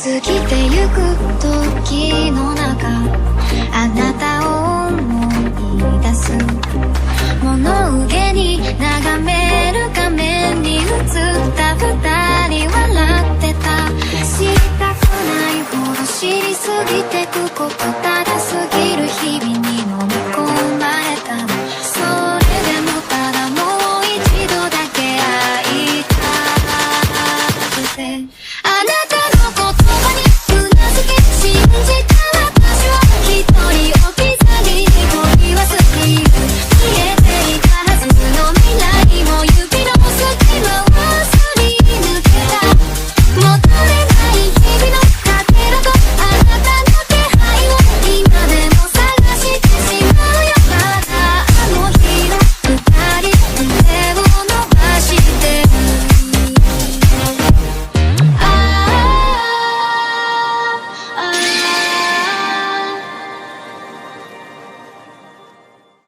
過ぎてゆく時の中、あなたを思い出す。物憂げに眺める画面に映った二人笑ってた。知りたくないほど知りすぎてくこと、ただ過ぎる日々に飲み込まれた。それでもただもう一度だけ会いたくて、あなたの言葉にうなずき信じた私は一人置き去りに取り忘れる。消えていたはずの未来も指の隙間をすり抜けた。戻れない日々のかけらとあなたの気配を今でも探してしまうよ。まだあの日の二人手を伸ばしてる。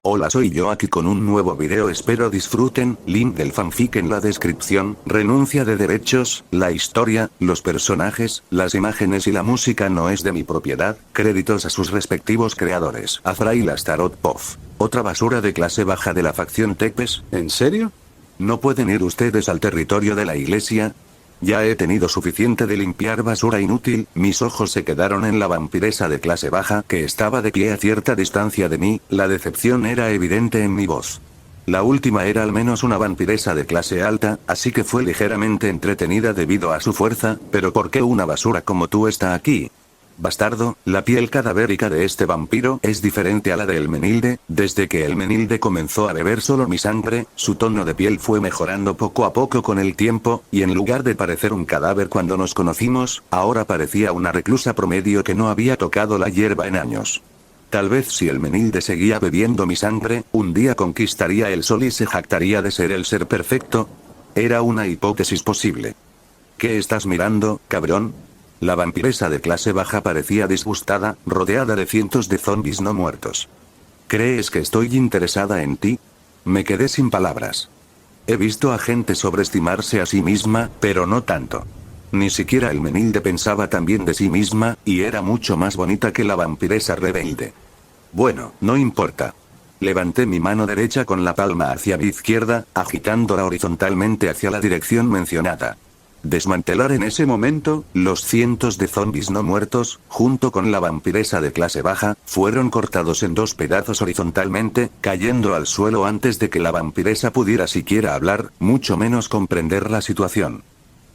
Hola, soy yo aquí con un nuevo video, espero disfruten, link del fanfic en la descripción, renuncia de derechos, la historia, los personajes, las imágenes y la música no es de mi propiedad, créditos a sus respectivos creadores. Azrael Astaroth Pof. Otra basura de clase baja de la facción Tepes. ¿En serio? ¿No pueden ir ustedes al territorio de la iglesia? Ya he tenido suficiente de limpiar basura inútil, mis ojos se quedaron en la vampiresa de clase baja que estaba de pie a cierta distancia de mí, la decepción era evidente en mi voz. La última era al menos una vampiresa de clase alta, así que fue ligeramente entretenida debido a su fuerza, pero ¿por qué una basura como tú está aquí? Bastardo, la piel cadavérica de este vampiro es diferente a la de Elmenilde. Desde que Elmenilde comenzó a beber solo mi sangre, su tono de piel fue mejorando poco a poco con el tiempo, y en lugar de parecer un cadáver cuando nos conocimos, ahora parecía una reclusa promedio que no había tocado la hierba en años. Tal vez si Elmenilde seguía bebiendo mi sangre, un día conquistaría el sol y se jactaría de ser el ser perfecto. Era una hipótesis posible. ¿Qué estás mirando, cabrón? La vampiresa de clase baja parecía disgustada, rodeada de cientos de zombis no muertos. ¿Crees que estoy interesada en ti? Me quedé sin palabras. He visto a gente sobreestimarse a sí misma, pero no tanto. Ni siquiera Elmenilde pensaba tan bien de sí misma, y era mucho más bonita que la vampiresa rebelde. Bueno, no importa. Levanté mi mano derecha con la palma hacia mi izquierda, agitándola horizontalmente hacia la dirección mencionada. Desmantelar en ese momento, los cientos de zombis no muertos, junto con la vampiresa de clase baja, fueron cortados en dos pedazos horizontalmente, cayendo al suelo antes de que la vampiresa pudiera siquiera hablar, mucho menos comprender la situación.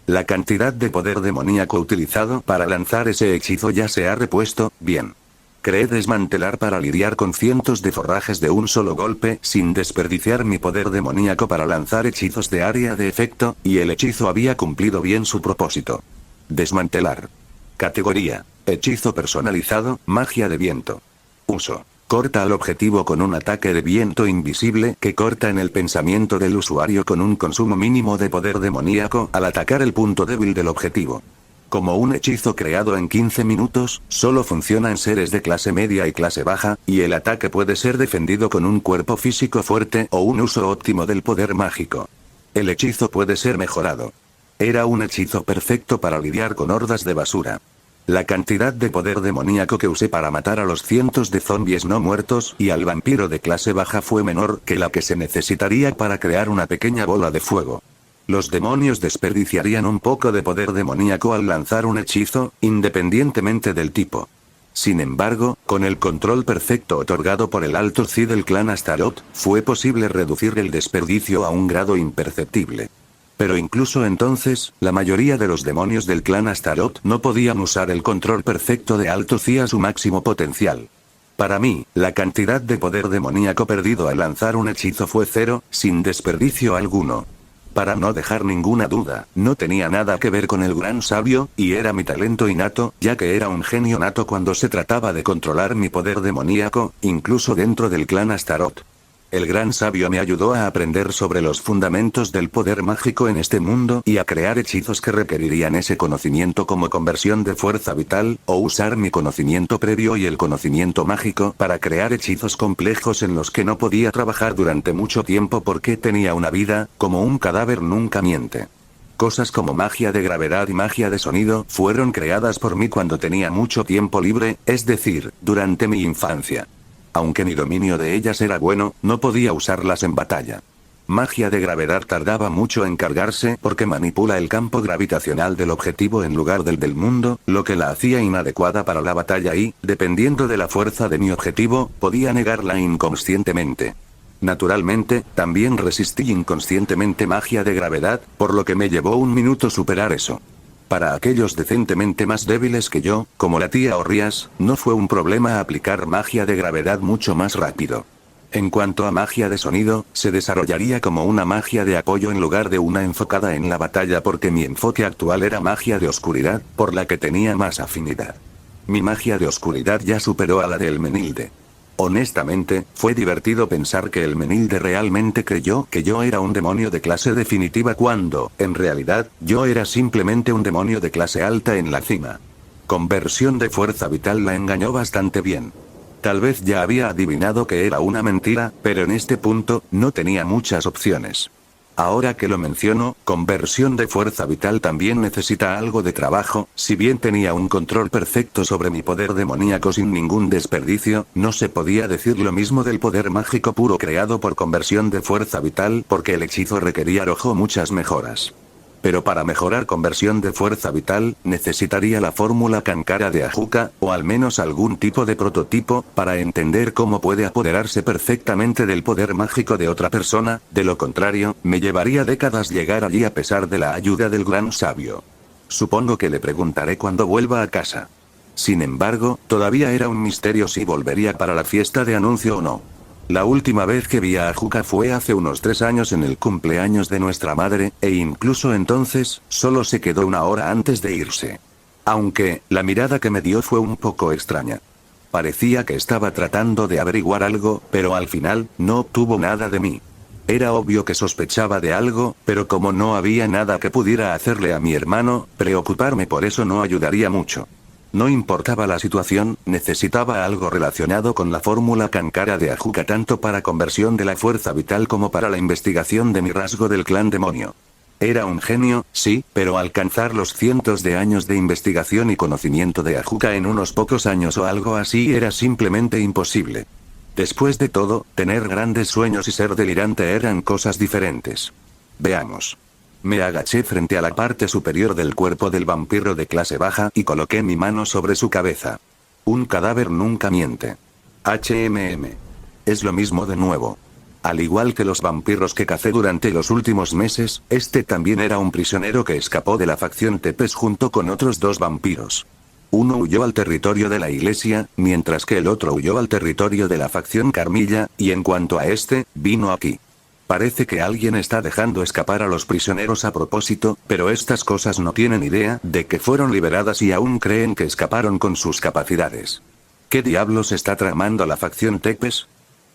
La cantidad de poder demoníaco utilizado para lanzar ese hechizo ya se ha repuesto, bien. Creé desmantelar para lidiar con cientos de forrajes de un solo golpe, sin desperdiciar mi poder demoníaco para lanzar hechizos de área de efecto, y el hechizo había cumplido bien su propósito. Desmantelar. Categoría: hechizo personalizado, magia de viento. Uso: corta al objetivo con un ataque de viento invisible que corta en el pensamiento del usuario con un consumo mínimo de poder demoníaco al atacar el punto débil del objetivo. Como un hechizo creado en 15 minutos, solo funciona en seres de clase media y clase baja, y el ataque puede ser defendido con un cuerpo físico fuerte o un uso óptimo del poder mágico. El hechizo puede ser mejorado. Era un hechizo perfecto para lidiar con hordas de basura. La cantidad de poder demoníaco que usé para matar a los cientos de zombies no muertos y al vampiro de clase baja fue menor que la que se necesitaría para crear una pequeña bola de fuego. Los demonios desperdiciarían un poco de poder demoníaco al lanzar un hechizo, independientemente del tipo. Sin embargo, con el control perfecto otorgado por el Alto Ci del clan Astaroth, fue posible reducir el desperdicio a un grado imperceptible. Pero incluso entonces, la mayoría de los demonios del clan Astaroth no podían usar el control perfecto de Alto Ci a su máximo potencial. Para mí, la cantidad de poder demoníaco perdido al lanzar un hechizo fue cero, sin desperdicio alguno. Para no dejar ninguna duda, no tenía nada que ver con el gran sabio, y era mi talento innato, ya que era un genio nato cuando se trataba de controlar mi poder demoníaco, incluso dentro del clan Astaroth. El gran sabio me ayudó a aprender sobre los fundamentos del poder mágico en este mundo y a crear hechizos que requerirían ese conocimiento como conversión de fuerza vital, o usar mi conocimiento previo y el conocimiento mágico para crear hechizos complejos en los que no podía trabajar durante mucho tiempo porque tenía una vida, como un cadáver nunca miente. Cosas como magia de gravedad y magia de sonido fueron creadas por mí cuando tenía mucho tiempo libre, es decir, durante mi infancia. Aunque mi dominio de ellas era bueno, no podía usarlas en batalla. Magia de gravedad tardaba mucho en cargarse porque manipula el campo gravitacional del objetivo en lugar del mundo, lo que la hacía inadecuada para la batalla y, dependiendo de la fuerza de mi objetivo, podía negarla inconscientemente. Naturalmente, también resistí inconscientemente magia de gravedad, por lo que me llevó un minuto superar eso. Para aquellos decentemente más débiles que yo, como la tía Orrias, no fue un problema aplicar magia de gravedad mucho más rápido. En cuanto a magia de sonido, se desarrollaría como una magia de apoyo en lugar de una enfocada en la batalla porque mi enfoque actual era magia de oscuridad, por la que tenía más afinidad. Mi magia de oscuridad ya superó a la de Elmenilde. Honestamente, fue divertido pensar que Elmenilde realmente creyó que yo era un demonio de clase definitiva cuando, en realidad, yo era simplemente un demonio de clase alta en la cima. Conversión de fuerza vital la engañó bastante bien. Tal vez ya había adivinado que era una mentira, pero en este punto, no tenía muchas opciones. Ahora que lo menciono, conversión de fuerza vital también necesita algo de trabajo, si bien tenía un control perfecto sobre mi poder demoníaco sin ningún desperdicio, no se podía decir lo mismo del poder mágico puro creado por conversión de fuerza vital porque el hechizo requería muchas mejoras. Pero para mejorar conversión de fuerza vital, necesitaría la fórmula Kankara de Ajuka, o al menos algún tipo de prototipo, para entender cómo puede apoderarse perfectamente del poder mágico de otra persona, de lo contrario, me llevaría décadas llegar allí a pesar de la ayuda del gran sabio. Supongo que le preguntaré cuando vuelva a casa. Sin embargo, todavía era un misterio si volvería para la fiesta de anuncio o no. La última vez que vi a Ajuka fue hace unos 3 años en el cumpleaños de nuestra madre, e incluso entonces, solo se quedó una hora antes de irse. Aunque, la mirada que me dio fue un poco extraña. Parecía que estaba tratando de averiguar algo, pero al final, no obtuvo nada de mí. Era obvio que sospechaba de algo, pero como no había nada que pudiera hacerle a mi hermano, preocuparme por eso no ayudaría mucho. No importaba la situación, necesitaba algo relacionado con la fórmula Kankara de Ajuka tanto para conversión de la fuerza vital como para la investigación de mi rasgo del clan demonio. Era un genio, sí, pero alcanzar los cientos de años de investigación y conocimiento de Ajuka en unos pocos años o algo así era simplemente imposible. Después de todo, tener grandes sueños y ser delirante eran cosas diferentes. Veamos. Me agaché frente a la parte superior del cuerpo del vampiro de clase baja y coloqué mi mano sobre su cabeza. Un cadáver nunca miente. Es lo mismo de nuevo. Al igual que los vampiros que cacé durante los últimos meses, este también era un prisionero que escapó de la facción Tepes junto con otros 2 vampiros. Uno huyó al territorio de la iglesia, mientras que el otro huyó al territorio de la facción Carmilla, y en cuanto a este, vino aquí. Parece que alguien está dejando escapar a los prisioneros a propósito, pero estas cosas no tienen idea de que fueron liberadas y aún creen que escaparon con sus capacidades. ¿Qué diablos está tramando la facción Tepes?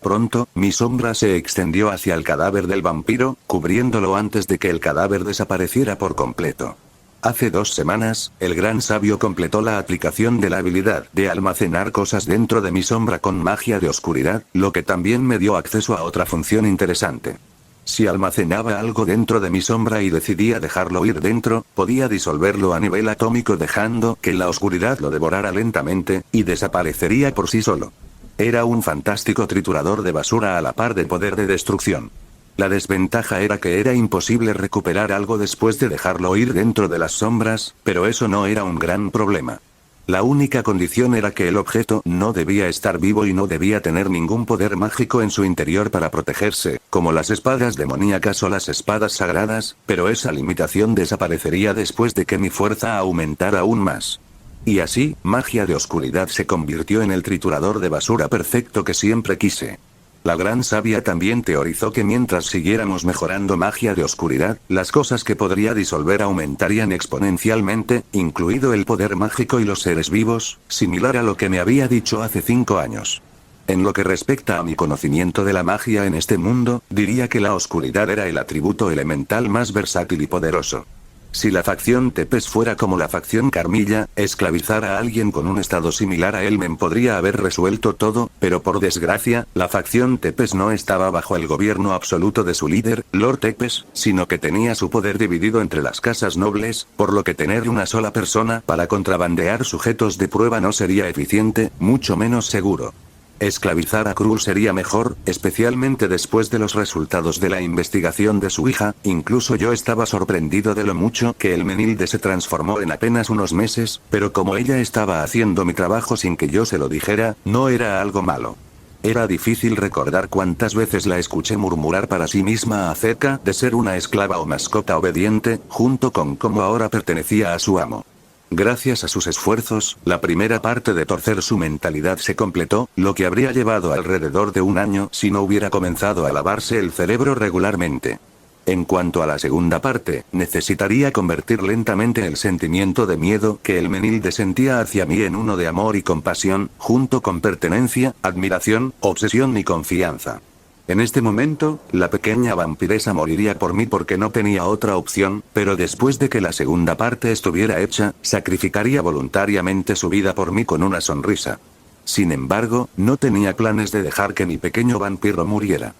Pronto, mi sombra se extendió hacia el cadáver del vampiro, cubriéndolo antes de que el cadáver desapareciera por completo. Hace 2 semanas, el gran sabio completó la aplicación de la habilidad de almacenar cosas dentro de mi sombra con magia de oscuridad, lo que también me dio acceso a otra función interesante. Si almacenaba algo dentro de mi sombra y decidía dejarlo ir dentro, podía disolverlo a nivel atómico dejando que la oscuridad lo devorara lentamente, y desaparecería por sí solo. Era un fantástico triturador de basura a la par de poder de destrucción. La desventaja era que era imposible recuperar algo después de dejarlo ir dentro de las sombras, pero eso no era un gran problema. La única condición era que el objeto no debía estar vivo y no debía tener ningún poder mágico en su interior para protegerse, como las espadas demoníacas o las espadas sagradas, pero esa limitación desaparecería después de que mi fuerza aumentara aún más. Y así, magia de oscuridad se convirtió en el triturador de basura perfecto que siempre quise. La gran sabia también teorizó que mientras siguiéramos mejorando magia de oscuridad, las cosas que podría disolver aumentarían exponencialmente, incluido el poder mágico y los seres vivos, similar a lo que me había dicho hace 5 años. En lo que respecta a mi conocimiento de la magia en este mundo, diría que la oscuridad era el atributo elemental más versátil y poderoso. Si la facción Tepes fuera como la facción Carmilla, esclavizar a alguien con un estado similar a Elmen podría haber resuelto todo, pero por desgracia, la facción Tepes no estaba bajo el gobierno absoluto de su líder, Lord Tepes, sino que tenía su poder dividido entre las casas nobles, por lo que tener una sola persona para contrabandear sujetos de prueba no sería eficiente, mucho menos seguro. Esclavizar a Krul sería mejor, especialmente después de los resultados de la investigación de su hija. Incluso yo estaba sorprendido de lo mucho que el Menilde se transformó en apenas unos meses, pero como ella estaba haciendo mi trabajo sin que yo se lo dijera, no era algo malo. Era difícil recordar cuántas veces la escuché murmurar para sí misma acerca de ser una esclava o mascota obediente, junto con cómo ahora pertenecía a su amo. Gracias a sus esfuerzos, la primera parte de torcer su mentalidad se completó, lo que habría llevado alrededor de un año si no hubiera comenzado a lavarse el cerebro regularmente. En cuanto a la segunda parte, necesitaría convertir lentamente el sentimiento de miedo que el Menilde sentía hacia mí en uno de amor y compasión, junto con pertenencia, admiración, obsesión y confianza. En este momento, la pequeña vampiresa moriría por mí porque no tenía otra opción, pero después de que la segunda parte estuviera hecha, sacrificaría voluntariamente su vida por mí con una sonrisa. Sin embargo, no tenía planes de dejar que mi pequeño vampiro muriera.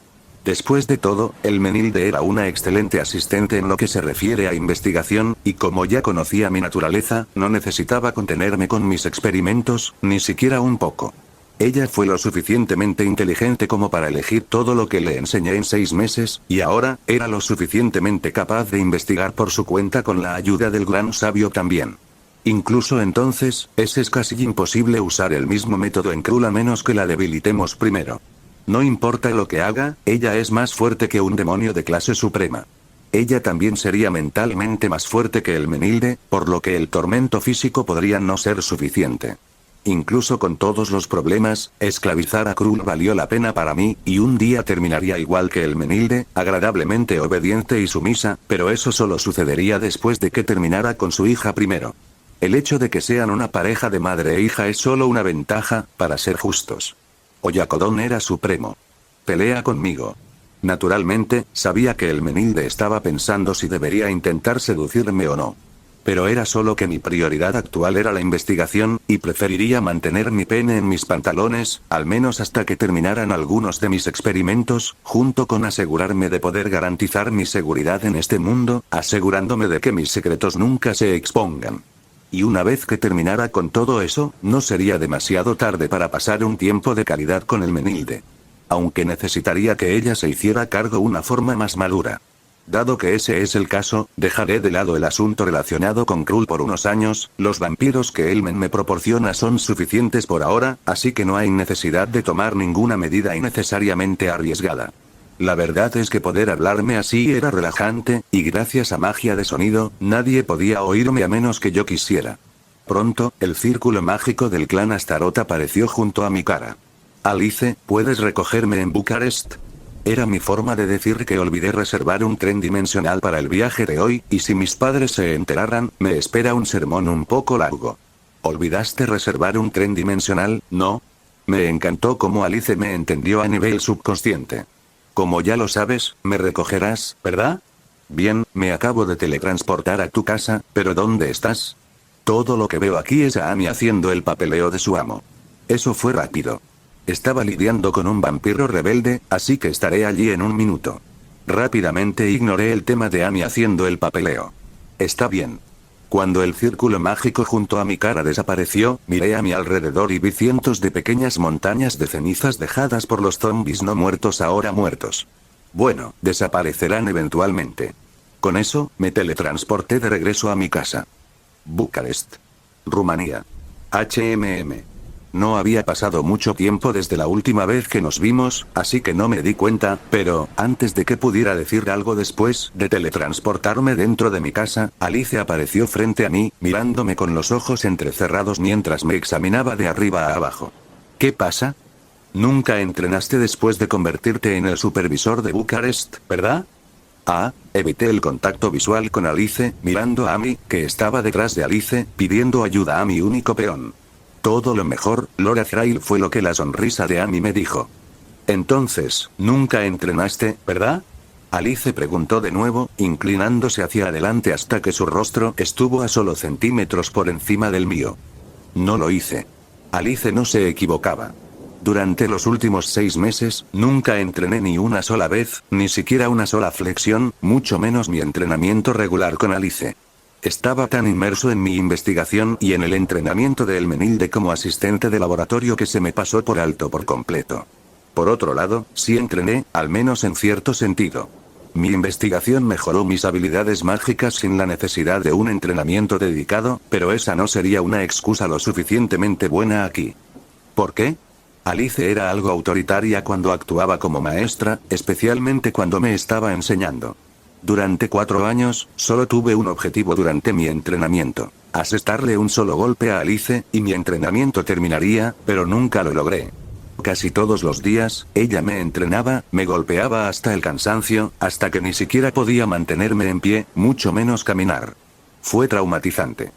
Después de todo, el Menilde era una excelente asistente en lo que se refiere a investigación, y como ya conocía mi naturaleza, no necesitaba contenerme con mis experimentos, ni siquiera un poco. Ella fue lo suficientemente inteligente como para elegir todo lo que le enseñé en 6 meses, y ahora, era lo suficientemente capaz de investigar por su cuenta con la ayuda del gran sabio también. Incluso entonces, es casi imposible usar el mismo método en Krul a menos que la debilitemos primero. No importa lo que haga, ella es más fuerte que un demonio de clase suprema. Ella también sería mentalmente más fuerte que el Menilde, por lo que el tormento físico podría no ser suficiente. Incluso con todos los problemas, esclavizar a Krul valió la pena para mí, y un día terminaría igual que el Menilde, agradablemente obediente y sumisa, pero eso solo sucedería después de que terminara con su hija primero. El hecho de que sean una pareja de madre e hija es solo una ventaja, para ser justos. Oyakodon era supremo. Pelea conmigo. Naturalmente, sabía que el Menilde estaba pensando si debería intentar seducirme o no. Pero era solo que mi prioridad actual era la investigación, y preferiría mantener mi pene en mis pantalones, al menos hasta que terminaran algunos de mis experimentos, junto con asegurarme de poder garantizar mi seguridad en este mundo, asegurándome de que mis secretos nunca se expongan. Y una vez que terminara con todo eso, no sería demasiado tarde para pasar un tiempo de calidad con el Menilde. Aunque necesitaría que ella se hiciera cargo una forma más madura. Dado que ese es el caso, dejaré de lado el asunto relacionado con Krul por unos años. Los vampiros que Elmen me proporciona son suficientes por ahora, así que no hay necesidad de tomar ninguna medida innecesariamente arriesgada. La verdad es que poder hablarme así era relajante, y gracias a magia de sonido, nadie podía oírme a menos que yo quisiera. Pronto, el círculo mágico del clan Astaroth apareció junto a mi cara. Alice, ¿puedes recogerme en Bucarest? Era mi forma de decir que olvidé reservar un tren dimensional para el viaje de hoy, y si mis padres se enteraran, me espera un sermón un poco largo. ¿Olvidaste reservar un tren dimensional, no? Me encantó cómo Alice me entendió a nivel subconsciente. Como ya lo sabes, me recogerás, ¿verdad? Bien, me acabo de teletransportar a tu casa, pero ¿dónde estás? Todo lo que veo aquí es a Amy haciendo el papeleo de su amo. Eso fue rápido. Estaba lidiando con un vampiro rebelde, así que estaré allí en un minuto. Rápidamente ignoré el tema de Amy haciendo el papeleo. Está bien. Cuando el círculo mágico junto a mi cara desapareció, miré a mi alrededor y vi cientos de pequeñas montañas de cenizas dejadas por los zombies no muertos ahora muertos. Bueno, desaparecerán eventualmente. Con eso, me teletransporté de regreso a mi casa. Bucarest. Rumanía. No había pasado mucho tiempo desde la última vez que nos vimos, así que no me di cuenta, pero, antes de que pudiera decir algo después de teletransportarme dentro de mi casa, Alice apareció frente a mí, mirándome con los ojos entrecerrados mientras me examinaba de arriba a abajo. ¿Qué pasa? Nunca entrenaste después de convertirte en el supervisor de Bucarest, ¿verdad? Evité el contacto visual con Alice, mirando a Amy, que estaba detrás de Alice, pidiendo ayuda a mi único peón. Todo lo mejor, Lord Azrael, fue lo que la sonrisa de Amy me dijo. Entonces, nunca entrenaste, ¿verdad? Alice preguntó de nuevo, inclinándose hacia adelante hasta que su rostro estuvo a solo centímetros por encima del mío. No lo hice. Alice no se equivocaba. Durante los últimos 6 meses, nunca entrené ni una sola vez, ni siquiera una sola flexión, mucho menos mi entrenamiento regular con Alice. Estaba tan inmerso en mi investigación y en el entrenamiento de Elmenilde como asistente de laboratorio que se me pasó por alto por completo. Por otro lado, sí entrené, al menos en cierto sentido. Mi investigación mejoró mis habilidades mágicas sin la necesidad de un entrenamiento dedicado, pero esa no sería una excusa lo suficientemente buena aquí. ¿Por qué? Alice era algo autoritaria cuando actuaba como maestra, especialmente cuando me estaba enseñando. Durante 4 años, solo tuve un objetivo durante mi entrenamiento: asestarle un solo golpe a Alice, y mi entrenamiento terminaría, pero nunca lo logré. Casi todos los días, ella me entrenaba, me golpeaba hasta el cansancio, hasta que ni siquiera podía mantenerme en pie, mucho menos caminar. Fue traumatizante.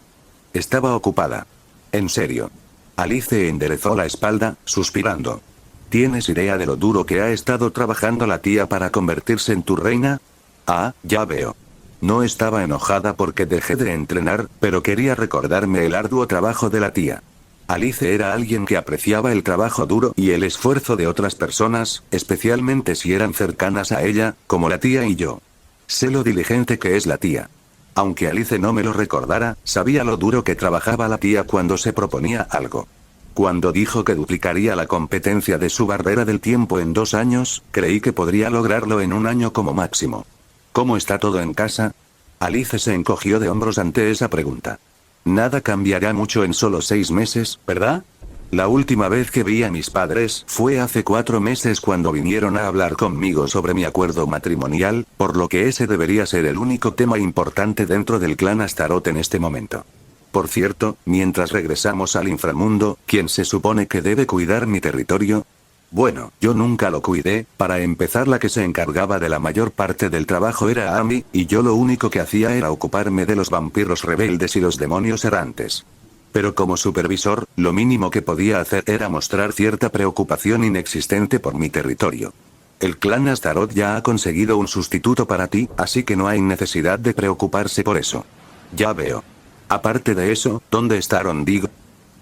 Estaba ocupada. En serio. Alice enderezó la espalda, suspirando. ¿Tienes idea de lo duro que ha estado trabajando la tía para convertirse en tu reina? Ah, ya veo. No estaba enojada porque dejé de entrenar, pero quería recordarme el arduo trabajo de la tía. Alice era alguien que apreciaba el trabajo duro y el esfuerzo de otras personas, especialmente si eran cercanas a ella, como la tía y yo. Sé lo diligente que es la tía. Aunque Alice no me lo recordara, sabía lo duro que trabajaba la tía cuando se proponía algo. Cuando dijo que duplicaría la competencia de su barrera del tiempo en 2 años, creí que podría lograrlo en 1 año como máximo. ¿Cómo está todo en casa? Alice se encogió de hombros ante esa pregunta. Nada cambiará mucho en solo 6 meses, ¿verdad? La última vez que vi a mis padres fue hace 4 meses cuando vinieron a hablar conmigo sobre mi acuerdo matrimonial, por lo que ese debería ser el único tema importante dentro del clan Astaroth en este momento. Por cierto, mientras regresamos al inframundo, ¿quién se supone que debe cuidar mi territorio? Bueno, yo nunca lo cuidé. Para empezar, la que se encargaba de la mayor parte del trabajo era Amy, y yo lo único que hacía era ocuparme de los vampiros rebeldes y los demonios errantes. Pero como supervisor, lo mínimo que podía hacer era mostrar cierta preocupación inexistente por mi territorio. El clan Astaroth ya ha conseguido un sustituto para ti, así que no hay necesidad de preocuparse por eso. Ya veo. Aparte de eso, ¿dónde está Arondig?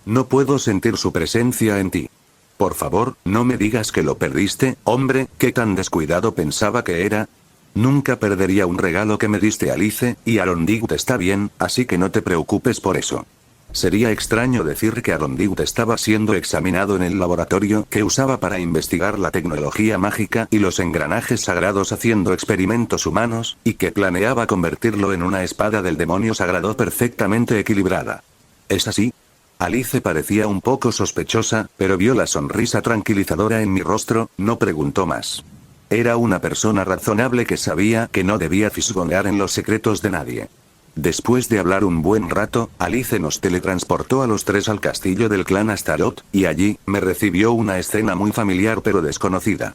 No puedo sentir su presencia en ti. Por favor, no me digas que lo perdiste, hombre, ¿qué tan descuidado pensaba que era? Nunca perdería un regalo que me diste, Alice, y Arondig está bien, así que no te preocupes por eso. Sería extraño decir que Arondig estaba siendo examinado en el laboratorio que usaba para investigar la tecnología mágica y los engranajes sagrados haciendo experimentos humanos, y que planeaba convertirlo en una espada del demonio sagrado perfectamente equilibrada. ¿Es así? Alice parecía un poco sospechosa, pero vio la sonrisa tranquilizadora en mi rostro, no preguntó más. Era una persona razonable que sabía que no debía fisgonear en los secretos de nadie. Después de hablar un buen rato, Alice nos teletransportó a los 3 al castillo del clan Astaroth, y allí, me recibió una escena muy familiar pero desconocida.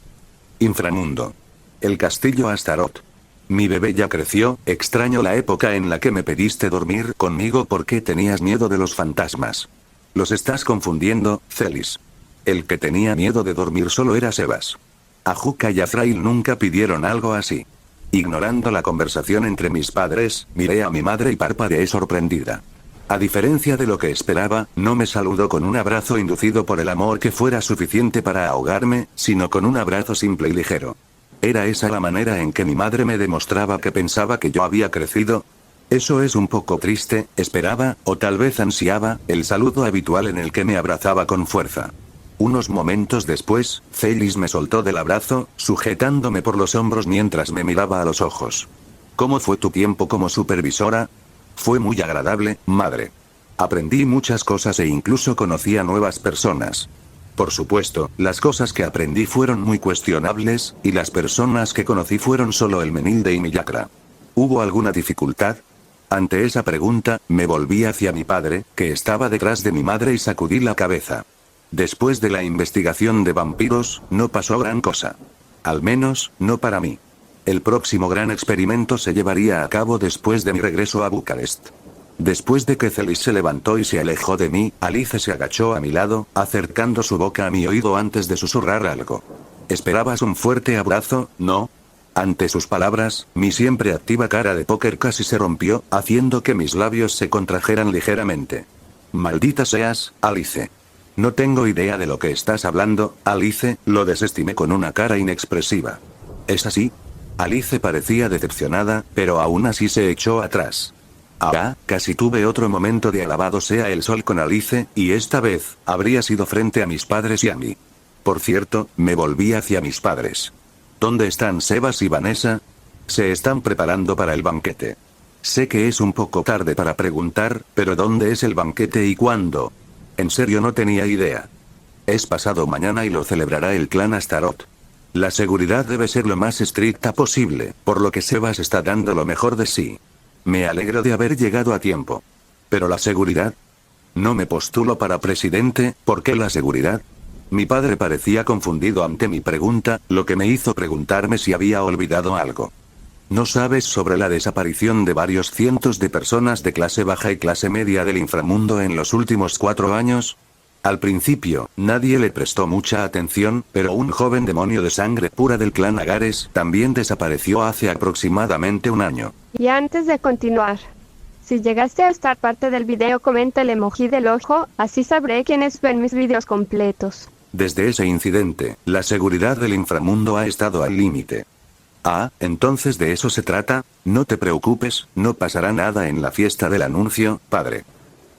Inframundo. El castillo Astaroth. Mi bebé ya creció, extraño la época en la que me pediste dormir conmigo porque tenías miedo de los fantasmas. Los estás confundiendo, Celis. El que tenía miedo de dormir solo era Sebas. Ajuka y Azrael nunca pidieron algo así. Ignorando la conversación entre mis padres, miré a mi madre y parpadeé sorprendida. A diferencia de lo que esperaba, no me saludó con un abrazo inducido por el amor que fuera suficiente para ahogarme, sino con un abrazo simple y ligero. ¿Era esa la manera en que mi madre me demostraba que pensaba que yo había crecido? Eso es un poco triste. Esperaba, o tal vez ansiaba, el saludo habitual en el que me abrazaba con fuerza. Unos momentos después, Celis me soltó del abrazo, sujetándome por los hombros mientras me miraba a los ojos. ¿Cómo fue tu tiempo como supervisora? Fue muy agradable, madre. Aprendí muchas cosas e incluso conocí a nuevas personas. Por supuesto, las cosas que aprendí fueron muy cuestionables, y las personas que conocí fueron solo Elmenilde y Miyakra. ¿Hubo alguna dificultad? Ante esa pregunta, me volví hacia mi padre, que estaba detrás de mi madre, y sacudí la cabeza. Después de la investigación de vampiros, no pasó gran cosa. Al menos, no para mí. El próximo gran experimento se llevaría a cabo después de mi regreso a Bucarest. Después de que Celis se levantó y se alejó de mí, Alice se agachó a mi lado, acercando su boca a mi oído antes de susurrar algo. ¿Esperabas un fuerte abrazo, no? Ante sus palabras, mi siempre activa cara de póker casi se rompió, haciendo que mis labios se contrajeran ligeramente. Maldita seas, Alice. No tengo idea de lo que estás hablando, Alice, lo desestimé con una cara inexpresiva. ¿Es así? Alice parecía decepcionada, pero aún así se echó atrás. Ah, casi tuve otro momento de alabado sea el sol con Alice, y esta vez, habría sido frente a mis padres y a mí. Por cierto, me volví hacia mis padres. ¿Dónde están Sebas y Vanessa? Se están preparando para el banquete. Sé que es un poco tarde para preguntar, pero ¿dónde es el banquete y cuándo? En serio no tenía idea. Es pasado mañana y lo celebrará el clan Astaroth. La seguridad debe ser lo más estricta posible, por lo que Sebas está dando lo mejor de sí. Me alegro de haber llegado a tiempo. ¿Pero la seguridad? No me postulo para presidente, ¿por qué la seguridad? Mi padre parecía confundido ante mi pregunta, lo que me hizo preguntarme si había olvidado algo. ¿No sabes sobre la desaparición de varios cientos de personas de clase baja y clase media del inframundo en los últimos 4 años? Al principio, nadie le prestó mucha atención, pero un joven demonio de sangre pura del clan Agares también desapareció hace aproximadamente un año. Y antes de continuar, si llegaste a estar parte del video, comenta el emoji del ojo, así sabré quiénes ven mis videos completos. Desde ese incidente, la seguridad del inframundo ha estado al límite. Ah, entonces de eso se trata, no te preocupes, no pasará nada en la fiesta del anuncio, padre.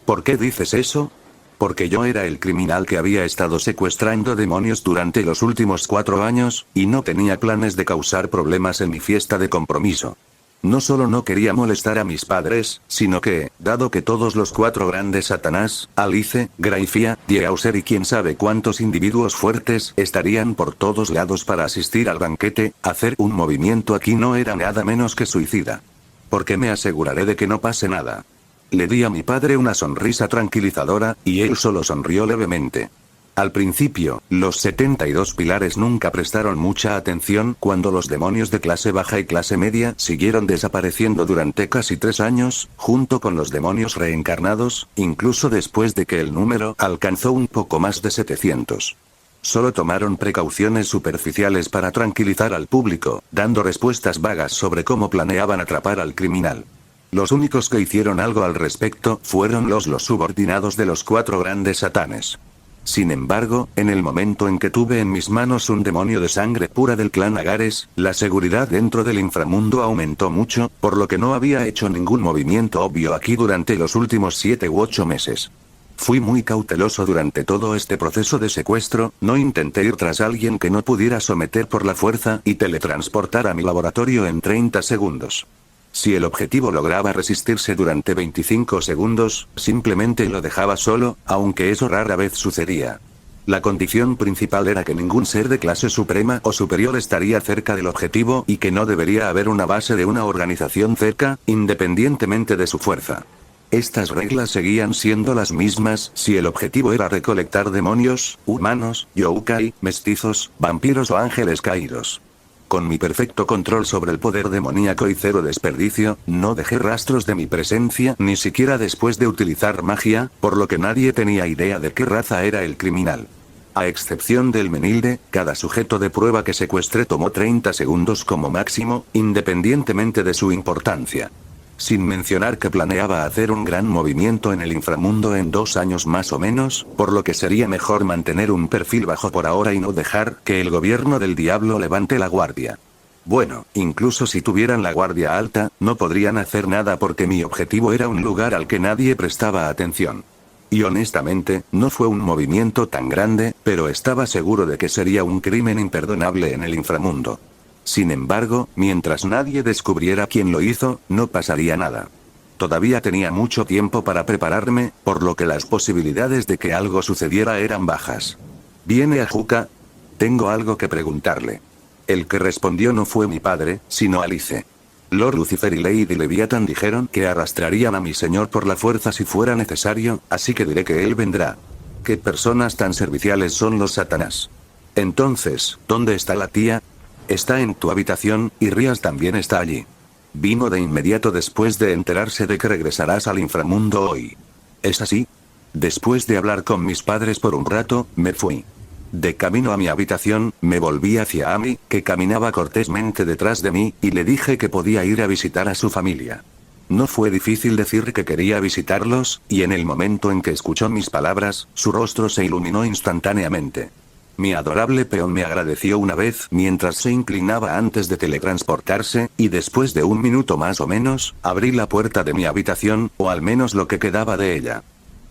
¿Por qué dices eso? Porque yo era el criminal que había estado secuestrando demonios durante los últimos 4 años, y no tenía planes de causar problemas en mi fiesta de compromiso. No solo no quería molestar a mis padres, sino que, dado que todos los 4 grandes Satanás, Alice, Graifia, Dieuser y quién sabe cuántos individuos fuertes estarían por todos lados para asistir al banquete, hacer un movimiento aquí no era nada menos que suicida. Porque me aseguraré de que no pase nada. Le di a mi padre una sonrisa tranquilizadora, y él solo sonrió levemente. Al principio, los 72 pilares nunca prestaron mucha atención cuando los demonios de clase baja y clase media siguieron desapareciendo durante casi 3 años, junto con los demonios reencarnados, incluso después de que el número alcanzó un poco más de 700. Solo tomaron precauciones superficiales para tranquilizar al público, dando respuestas vagas sobre cómo planeaban atrapar al criminal. Los únicos que hicieron algo al respecto fueron los subordinados de los 4 grandes satanes. Sin embargo, en el momento en que tuve en mis manos un demonio de sangre pura del clan Agares, la seguridad dentro del inframundo aumentó mucho, por lo que no había hecho ningún movimiento obvio aquí durante los últimos 7 u 8 meses. Fui muy cauteloso durante todo este proceso de secuestro, no intenté ir tras alguien que no pudiera someter por la fuerza y teletransportar a mi laboratorio en 30 segundos. Si el objetivo lograba resistirse durante 25 segundos, simplemente lo dejaba solo, aunque eso rara vez sucedía. La condición principal era que ningún ser de clase suprema o superior estaría cerca del objetivo y que no debería haber una base de una organización cerca, independientemente de su fuerza. Estas reglas seguían siendo las mismas si el objetivo era recolectar demonios, humanos, yokai, mestizos, vampiros o ángeles caídos. Con mi perfecto control sobre el poder demoníaco y 0 desperdicio, no dejé rastros de mi presencia ni siquiera después de utilizar magia, por lo que nadie tenía idea de qué raza era el criminal. A excepción del Menilde, cada sujeto de prueba que secuestré tomó 30 segundos como máximo, independientemente de su importancia. Sin mencionar que planeaba hacer un gran movimiento en el inframundo en 2 años más o menos, por lo que sería mejor mantener un perfil bajo por ahora y no dejar que el gobierno del diablo levante la guardia. Bueno, incluso si tuvieran la guardia alta, no podrían hacer nada porque mi objetivo era un lugar al que nadie prestaba atención. Y honestamente, no fue un movimiento tan grande, pero estaba seguro de que sería un crimen imperdonable en el inframundo. Sin embargo, mientras nadie descubriera quién lo hizo, no pasaría nada. Todavía tenía mucho tiempo para prepararme, por lo que las posibilidades de que algo sucediera eran bajas. ¿Viene a Juca? Tengo algo que preguntarle. El que respondió no fue mi padre, sino Alice. Lord Lucifer y Lady Leviathan dijeron que arrastrarían a mi señor por la fuerza si fuera necesario, así que diré que él vendrá. ¿Qué personas tan serviciales son los Satanás? Entonces, ¿dónde está la tía? Está en tu habitación, y Rías también está allí. Vino de inmediato después de enterarse de que regresarás al inframundo hoy. ¿Es así? Después de hablar con mis padres por un rato, me fui. De camino a mi habitación, me volví hacia Amy, que caminaba cortésmente detrás de mí, y le dije que podía ir a visitar a su familia. No fue difícil decir que quería visitarlos, y en el momento en que escuchó mis palabras, su rostro se iluminó instantáneamente. Mi adorable peón me agradeció una vez mientras se inclinaba antes de teletransportarse, y después de un minuto más o menos, abrí la puerta de mi habitación, o al menos lo que quedaba de ella.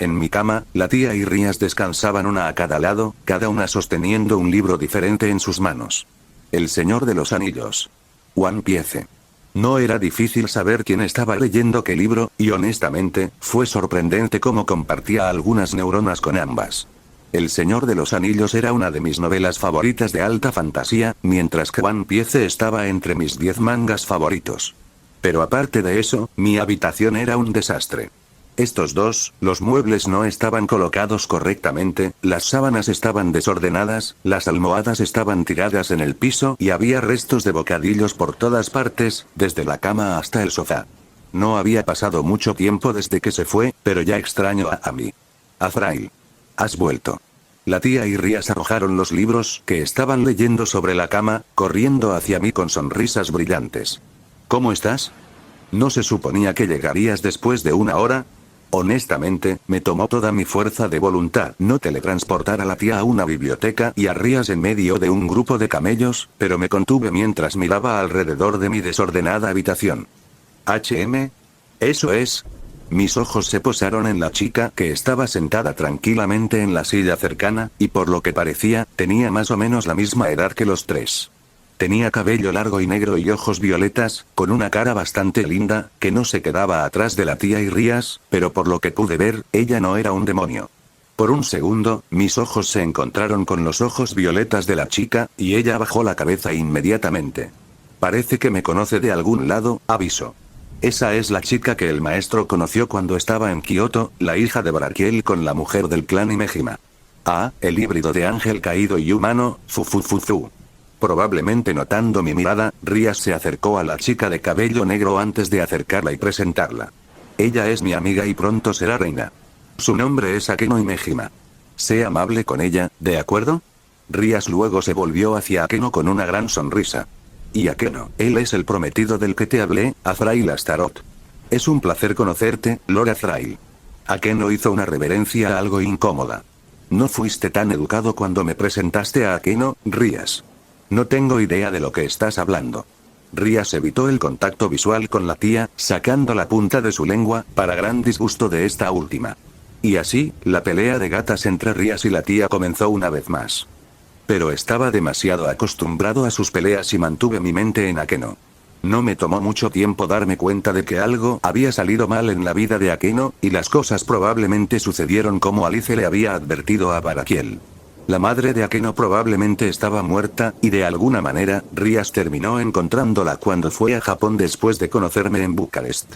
En mi cama, la tía y Rías descansaban una a cada lado, cada una sosteniendo un libro diferente en sus manos. El Señor de los Anillos. One Piece. No era difícil saber quién estaba leyendo qué libro, y honestamente, fue sorprendente cómo compartía algunas neuronas con ambas. El Señor de los Anillos era una de mis novelas favoritas de alta fantasía, mientras que One Piece estaba entre mis 10 mangas favoritos. Pero aparte de eso, mi habitación era un desastre. Estos dos, los muebles no estaban colocados correctamente, las sábanas estaban desordenadas, las almohadas estaban tiradas en el piso y había restos de bocadillos por todas partes, desde la cama hasta el sofá. No había pasado mucho tiempo desde que se fue, pero ya extraño a Amy. Azrael. Has vuelto. La tía y Rías arrojaron los libros que estaban leyendo sobre la cama, corriendo hacia mí con sonrisas brillantes. ¿Cómo estás? ¿No se suponía que llegarías después de una hora? Honestamente, me tomó toda mi fuerza de voluntad no teletransportar a la tía a una biblioteca y a Rías en medio de un grupo de camellos, pero me contuve mientras miraba alrededor de mi desordenada habitación. Eso es. Mis ojos se posaron en la chica que estaba sentada tranquilamente en la silla cercana, y por lo que parecía, tenía más o menos la misma edad que los tres. Tenía cabello largo y negro y ojos violetas, con una cara bastante linda, que no se quedaba atrás de la tía y Rías, pero por lo que pude ver, ella no era un demonio. Por un segundo, mis ojos se encontraron con los ojos violetas de la chica, y ella bajó la cabeza inmediatamente. Parece que me conoce de algún lado, avisó. Esa es la chica que el maestro conoció cuando estaba en Kioto, la hija de Barakiel con la mujer del clan Imejima. Ah, el híbrido de ángel caído y humano, fufufufu. Probablemente notando mi mirada, Rías se acercó a la chica de cabello negro antes de acercarla y presentarla. Ella es mi amiga y pronto será reina. Su nombre es Akeno Imejima. Sé amable con ella, ¿de acuerdo? Rías luego se volvió hacia Akeno con una gran sonrisa. Y Akeno, él es el prometido del que te hablé, Azrael Astaroth. Es un placer conocerte, Lord Azrael. Akeno hizo una reverencia algo incómoda. No fuiste tan educado cuando me presentaste a Akeno, Rías. No tengo idea de lo que estás hablando. Rías evitó el contacto visual con la tía, sacando la punta de su lengua, para gran disgusto de esta última. Y así, la pelea de gatas entre Rías y la tía comenzó una vez más. Pero estaba demasiado acostumbrado a sus peleas y mantuve mi mente en Akeno. No me tomó mucho tiempo darme cuenta de que algo había salido mal en la vida de Akeno, y las cosas probablemente sucedieron como Alice le había advertido a Barakiel. La madre de Akeno probablemente estaba muerta, y de alguna manera, Rías terminó encontrándola cuando fue a Japón después de conocerme en Bucarest.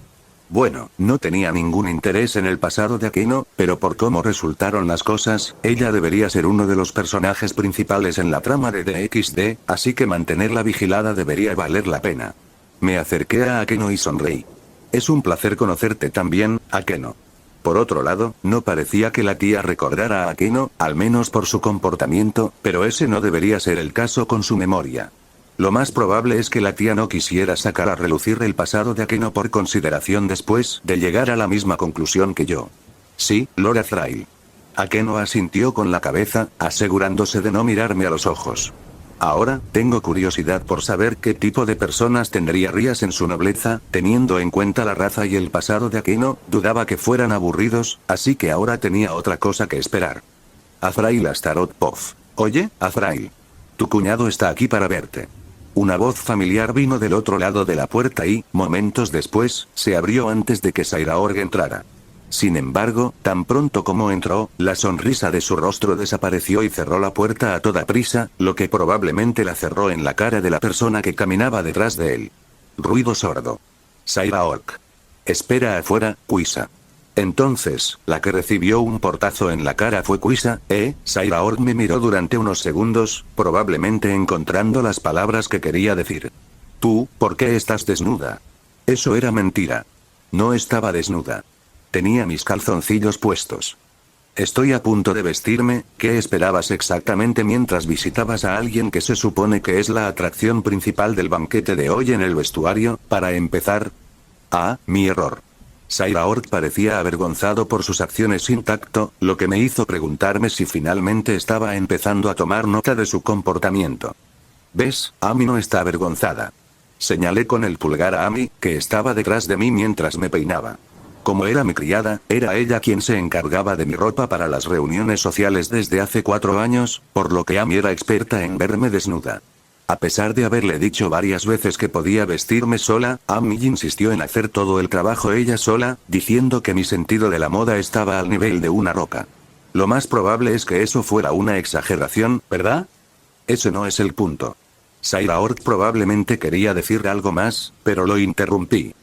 Bueno, no tenía ningún interés en el pasado de Akeno, pero por cómo resultaron las cosas, ella debería ser uno de los personajes principales en la trama de DXD, así que mantenerla vigilada debería valer la pena. Me acerqué a Akeno y sonreí. Es un placer conocerte también, Akeno. Por otro lado, no parecía que la tía recordara a Akeno, al menos por su comportamiento, pero ese no debería ser el caso con su memoria. Lo más probable es que la tía no quisiera sacar a relucir el pasado de Akeno por consideración después de llegar a la misma conclusión que yo. Sí, Lord Azrael. Akeno asintió con la cabeza, asegurándose de no mirarme a los ojos. Ahora, tengo curiosidad por saber qué tipo de personas tendría Rías en su nobleza, teniendo en cuenta la raza y el pasado de Akeno, dudaba que fueran aburridos, así que ahora tenía otra cosa que esperar. Azrael Astaroth Pof. Oye, Azrael. Tu cuñado está aquí para verte. Una voz familiar vino del otro lado de la puerta y, momentos después, se abrió antes de que Sairaorg entrara. Sin embargo, tan pronto como entró, la sonrisa de su rostro desapareció y cerró la puerta a toda prisa, lo que probablemente la cerró en la cara de la persona que caminaba detrás de él. Ruido sordo. Sairaorg. Espera afuera, Kuisa. Entonces, la que recibió un portazo en la cara fue Kuisa, Sairaorg me miró durante unos segundos, probablemente encontrando las palabras que quería decir. Tú, ¿por qué estás desnuda? Eso era mentira. No estaba desnuda. Tenía mis calzoncillos puestos. Estoy a punto de vestirme. ¿Qué esperabas exactamente mientras visitabas a alguien que se supone que es la atracción principal del banquete de hoy en el vestuario? Para empezar. Ah, mi error. Saira Org parecía avergonzado por sus acciones sin tacto, lo que me hizo preguntarme si finalmente estaba empezando a tomar nota de su comportamiento. ¿Ves? Amy no está avergonzada. Señalé con el pulgar a Amy, que estaba detrás de mí mientras me peinaba. Como era mi criada, era ella quien se encargaba de mi ropa para las reuniones sociales desde hace 4 años, por lo que Amy era experta en verme desnuda. A pesar de haberle dicho varias veces que podía vestirme sola, Amy insistió en hacer todo el trabajo ella sola, diciendo que mi sentido de la moda estaba al nivel de una roca. Lo más probable es que eso fuera una exageración, ¿verdad? Ese no es el punto. Saira Org probablemente quería decir algo más, pero lo interrumpí.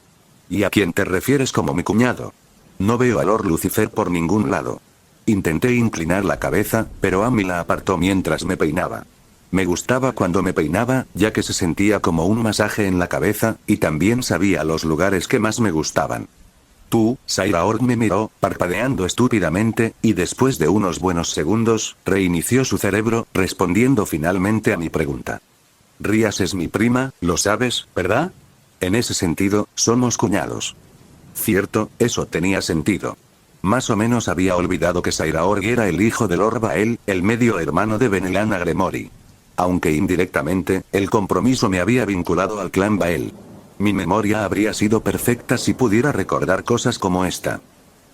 ¿Y a quién te refieres como mi cuñado? No veo a Lord Lucifer por ningún lado. Intenté inclinar la cabeza, pero Amy la apartó mientras me peinaba. Me gustaba cuando me peinaba, ya que se sentía como un masaje en la cabeza, y también sabía los lugares que más me gustaban. Tú, Saira Org me miró, parpadeando estúpidamente, y después de unos buenos segundos, reinició su cerebro, respondiendo finalmente a mi pregunta. Rías es mi prima, lo sabes, ¿verdad? En ese sentido, somos cuñados. Cierto, eso tenía sentido. Más o menos había olvidado que Saira Org era el hijo de Lord Bael, el medio hermano de Benelana Gremori. Aunque indirectamente, el compromiso me había vinculado al clan Bael. Mi memoria habría sido perfecta si pudiera recordar cosas como esta.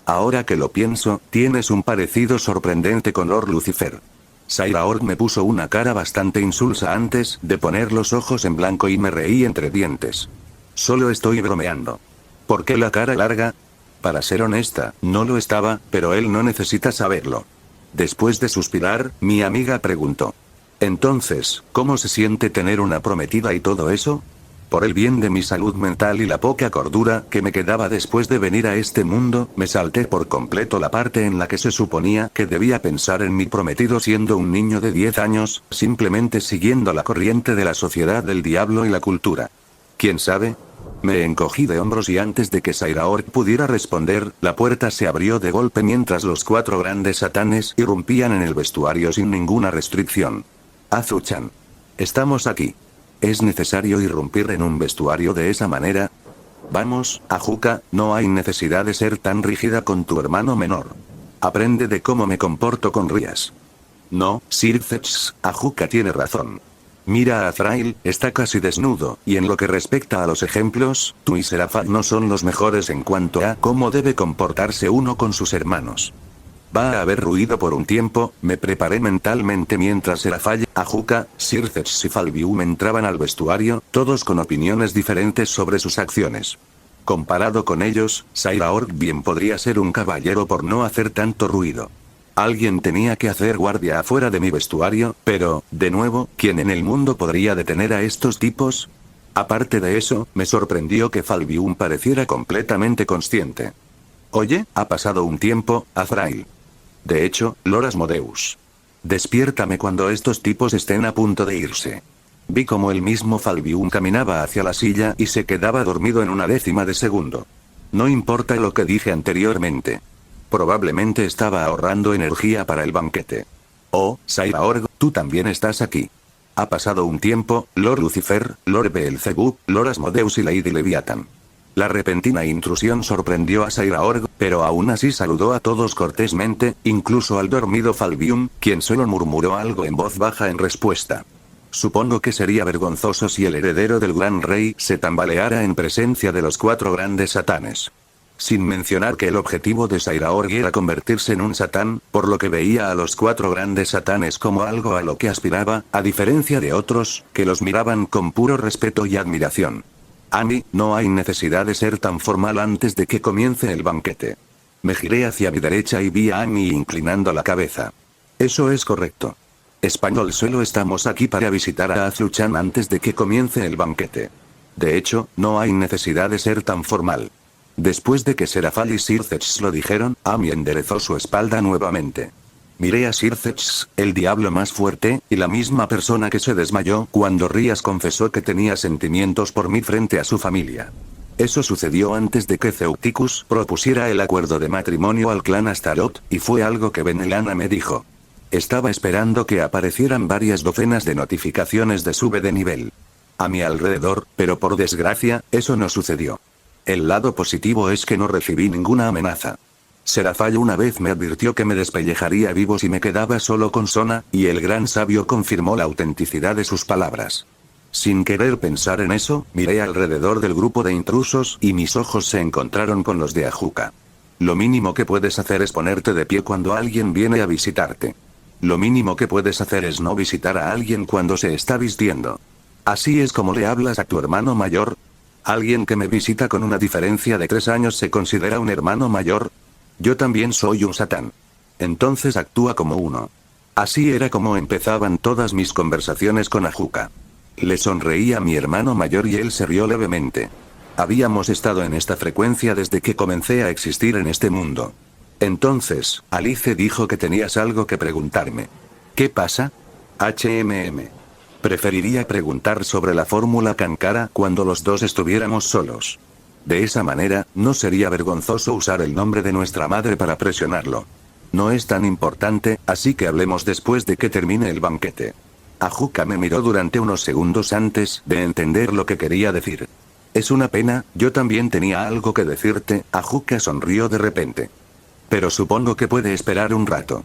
Ahora que lo pienso, tienes un parecido sorprendente con Lord Lucifer. Saira Org me puso una cara bastante insulsa antes de poner los ojos en blanco y me reí entre dientes. Solo estoy bromeando. ¿Por qué la cara larga? Para ser honesta, no lo estaba, pero él no necesita saberlo. Después de suspirar, mi amiga preguntó. Entonces, ¿cómo se siente tener una prometida y todo eso? Por el bien de mi salud mental y la poca cordura que me quedaba después de venir a este mundo, me salté por completo la parte en la que se suponía que debía pensar en mi prometido siendo un niño de 10 años, simplemente siguiendo la corriente de la sociedad del diablo y la cultura. ¿Quién sabe? Me encogí de hombros y antes de que Saira Org pudiera responder, la puerta se abrió de golpe mientras los 4 grandes satanes irrumpían en el vestuario sin ninguna restricción. Azu-chan. Estamos aquí. ¿Es necesario irrumpir en un vestuario de esa manera? Vamos, Ajuka, no hay necesidad de ser tan rígida con tu hermano menor. Aprende de cómo me comporto con Rías. No, Sirzex, Ajuka tiene razón. Mira a Azrael, está casi desnudo, y en lo que respecta a los ejemplos, tú y Serafal no son los mejores en cuanto a cómo debe comportarse uno con sus hermanos. Va a haber ruido por un tiempo, me preparé mentalmente mientras Serafal, Ajuka, Sirzex y Falbium entraban al vestuario, todos con opiniones diferentes sobre sus acciones. Comparado con ellos, Saira Org bien podría ser un caballero por no hacer tanto ruido. Alguien tenía que hacer guardia afuera de mi vestuario, pero, de nuevo, ¿quién en el mundo podría detener a estos tipos? Aparte de eso, me sorprendió que Falbium pareciera completamente consciente. Oye, ha pasado un tiempo, Azrael. De hecho, Lord Asmodeus. Despiértame cuando estos tipos estén a punto de irse. Vi como el mismo Falbium caminaba hacia la silla y se quedaba dormido en una décima de segundo. No importa lo que dije anteriormente. Probablemente estaba ahorrando energía para el banquete. Oh, Saira Org, tú también estás aquí. Ha pasado un tiempo, Lord Lucifer, Lord Beelzebub, Lord Asmodeus y Lady Leviathan. La repentina intrusión sorprendió a Saira Org, pero aún así saludó a todos cortésmente, incluso al dormido Falbium, quien solo murmuró algo en voz baja en respuesta. Supongo que sería vergonzoso si el heredero del gran rey se tambaleara en presencia de los 4 grandes satanes. Sin mencionar que el objetivo de Saira Org era convertirse en un satán, por lo que veía a los 4 grandes satanes como algo a lo que aspiraba, a diferencia de otros, que los miraban con puro respeto y admiración. Amy, no hay necesidad de ser tan formal antes de que comience el banquete. Me giré hacia mi derecha y vi a Amy inclinando la cabeza. Eso es correcto. Español, solo estamos aquí para visitar a Azu-chan antes de que comience el banquete. De hecho, no hay necesidad de ser tan formal. Después de que Serafal y Sirzex lo dijeron, Amy enderezó su espalda nuevamente. Miré a Sirzex, el diablo más fuerte, y la misma persona que se desmayó cuando Rías confesó que tenía sentimientos por mí frente a su familia. Eso sucedió antes de que Ceuticus propusiera el acuerdo de matrimonio al clan Astaroth, y fue algo que Benelana me dijo. Estaba esperando que aparecieran varias docenas de notificaciones de sube de nivel a mi alrededor, pero por desgracia, eso no sucedió. El lado positivo es que no recibí ninguna amenaza. Serafall una vez me advirtió que me despellejaría vivo si me quedaba solo con Sona, y el gran sabio confirmó la autenticidad de sus palabras. Sin querer pensar en eso, miré alrededor del grupo de intrusos y mis ojos se encontraron con los de Ajuka. Lo mínimo que puedes hacer es ponerte de pie cuando alguien viene a visitarte. Lo mínimo que puedes hacer es no visitar a alguien cuando se está vistiendo. ¿Así es como le hablas a tu hermano mayor? ¿Alguien que me visita con una diferencia de 3 años se considera un hermano mayor? Yo también soy un satán. Entonces actúa como uno. Así era como empezaban todas mis conversaciones con Ajuka. Le sonreí a mi hermano mayor y él se rió levemente. Habíamos estado en esta frecuencia desde que comencé a existir en este mundo. Entonces, Alice dijo que tenías algo que preguntarme. ¿Qué pasa? Preferiría preguntar sobre la fórmula Kankara cuando los dos estuviéramos solos. De esa manera, no sería vergonzoso usar el nombre de nuestra madre para presionarlo. No es tan importante, así que hablemos después de que termine el banquete. Ajuka me miró durante unos segundos antes de entender lo que quería decir. Es una pena, yo también tenía algo que decirte. Ajuka sonrió de repente. Pero supongo que puede esperar un rato.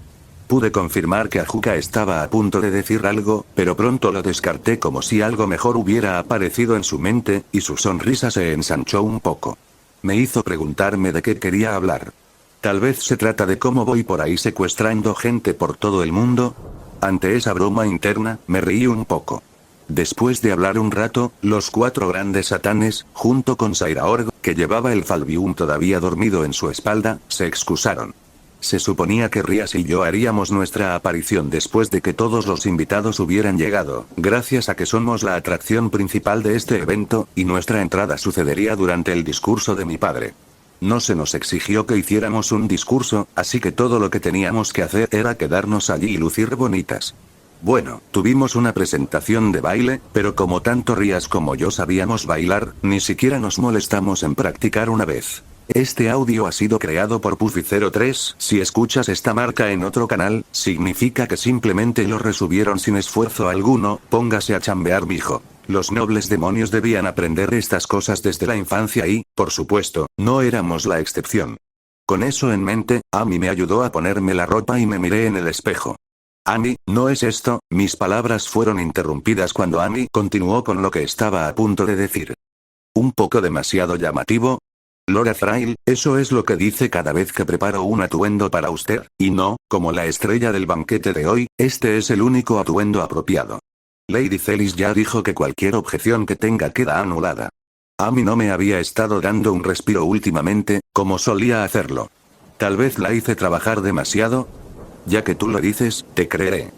Pude confirmar que Ajuka estaba a punto de decir algo, pero pronto lo descarté como si algo mejor hubiera aparecido en su mente, y su sonrisa se ensanchó un poco. Me hizo preguntarme de qué quería hablar. Tal vez se trata de cómo voy por ahí secuestrando gente por todo el mundo. Ante esa broma interna, me reí un poco. Después de hablar un rato, los 4 grandes satanes, junto con Sairaorg, que llevaba el Falbium todavía dormido en su espalda, se excusaron. Se suponía que Rías y yo haríamos nuestra aparición después de que todos los invitados hubieran llegado, gracias a que somos la atracción principal de este evento, y nuestra entrada sucedería durante el discurso de mi padre. No se nos exigió que hiciéramos un discurso, así que todo lo que teníamos que hacer era quedarnos allí y lucir bonitas. Bueno, tuvimos una presentación de baile, pero como tanto Rías como yo sabíamos bailar, ni siquiera nos molestamos en practicar una vez. Este audio ha sido creado por Puffy03, si escuchas esta marca en otro canal, significa que simplemente lo resubieron sin esfuerzo alguno. Póngase a chambear, mijo. Los nobles demonios debían aprender estas cosas desde la infancia y, por supuesto, no éramos la excepción. Con eso en mente, Amy me ayudó a ponerme la ropa y me miré en el espejo. Amy, no es esto. Mis palabras fueron interrumpidas cuando Amy continuó con lo que estaba a punto de decir. ¿Un poco demasiado llamativo? Lord Thrail, eso es lo que dice cada vez que preparo un atuendo para usted, y no, como la estrella del banquete de hoy, este es el único atuendo apropiado. Lady Celis ya dijo que cualquier objeción que tenga queda anulada. Amy no me había estado dando un respiro últimamente, como solía hacerlo. Tal vez la hice trabajar demasiado. Ya que tú lo dices, te creeré.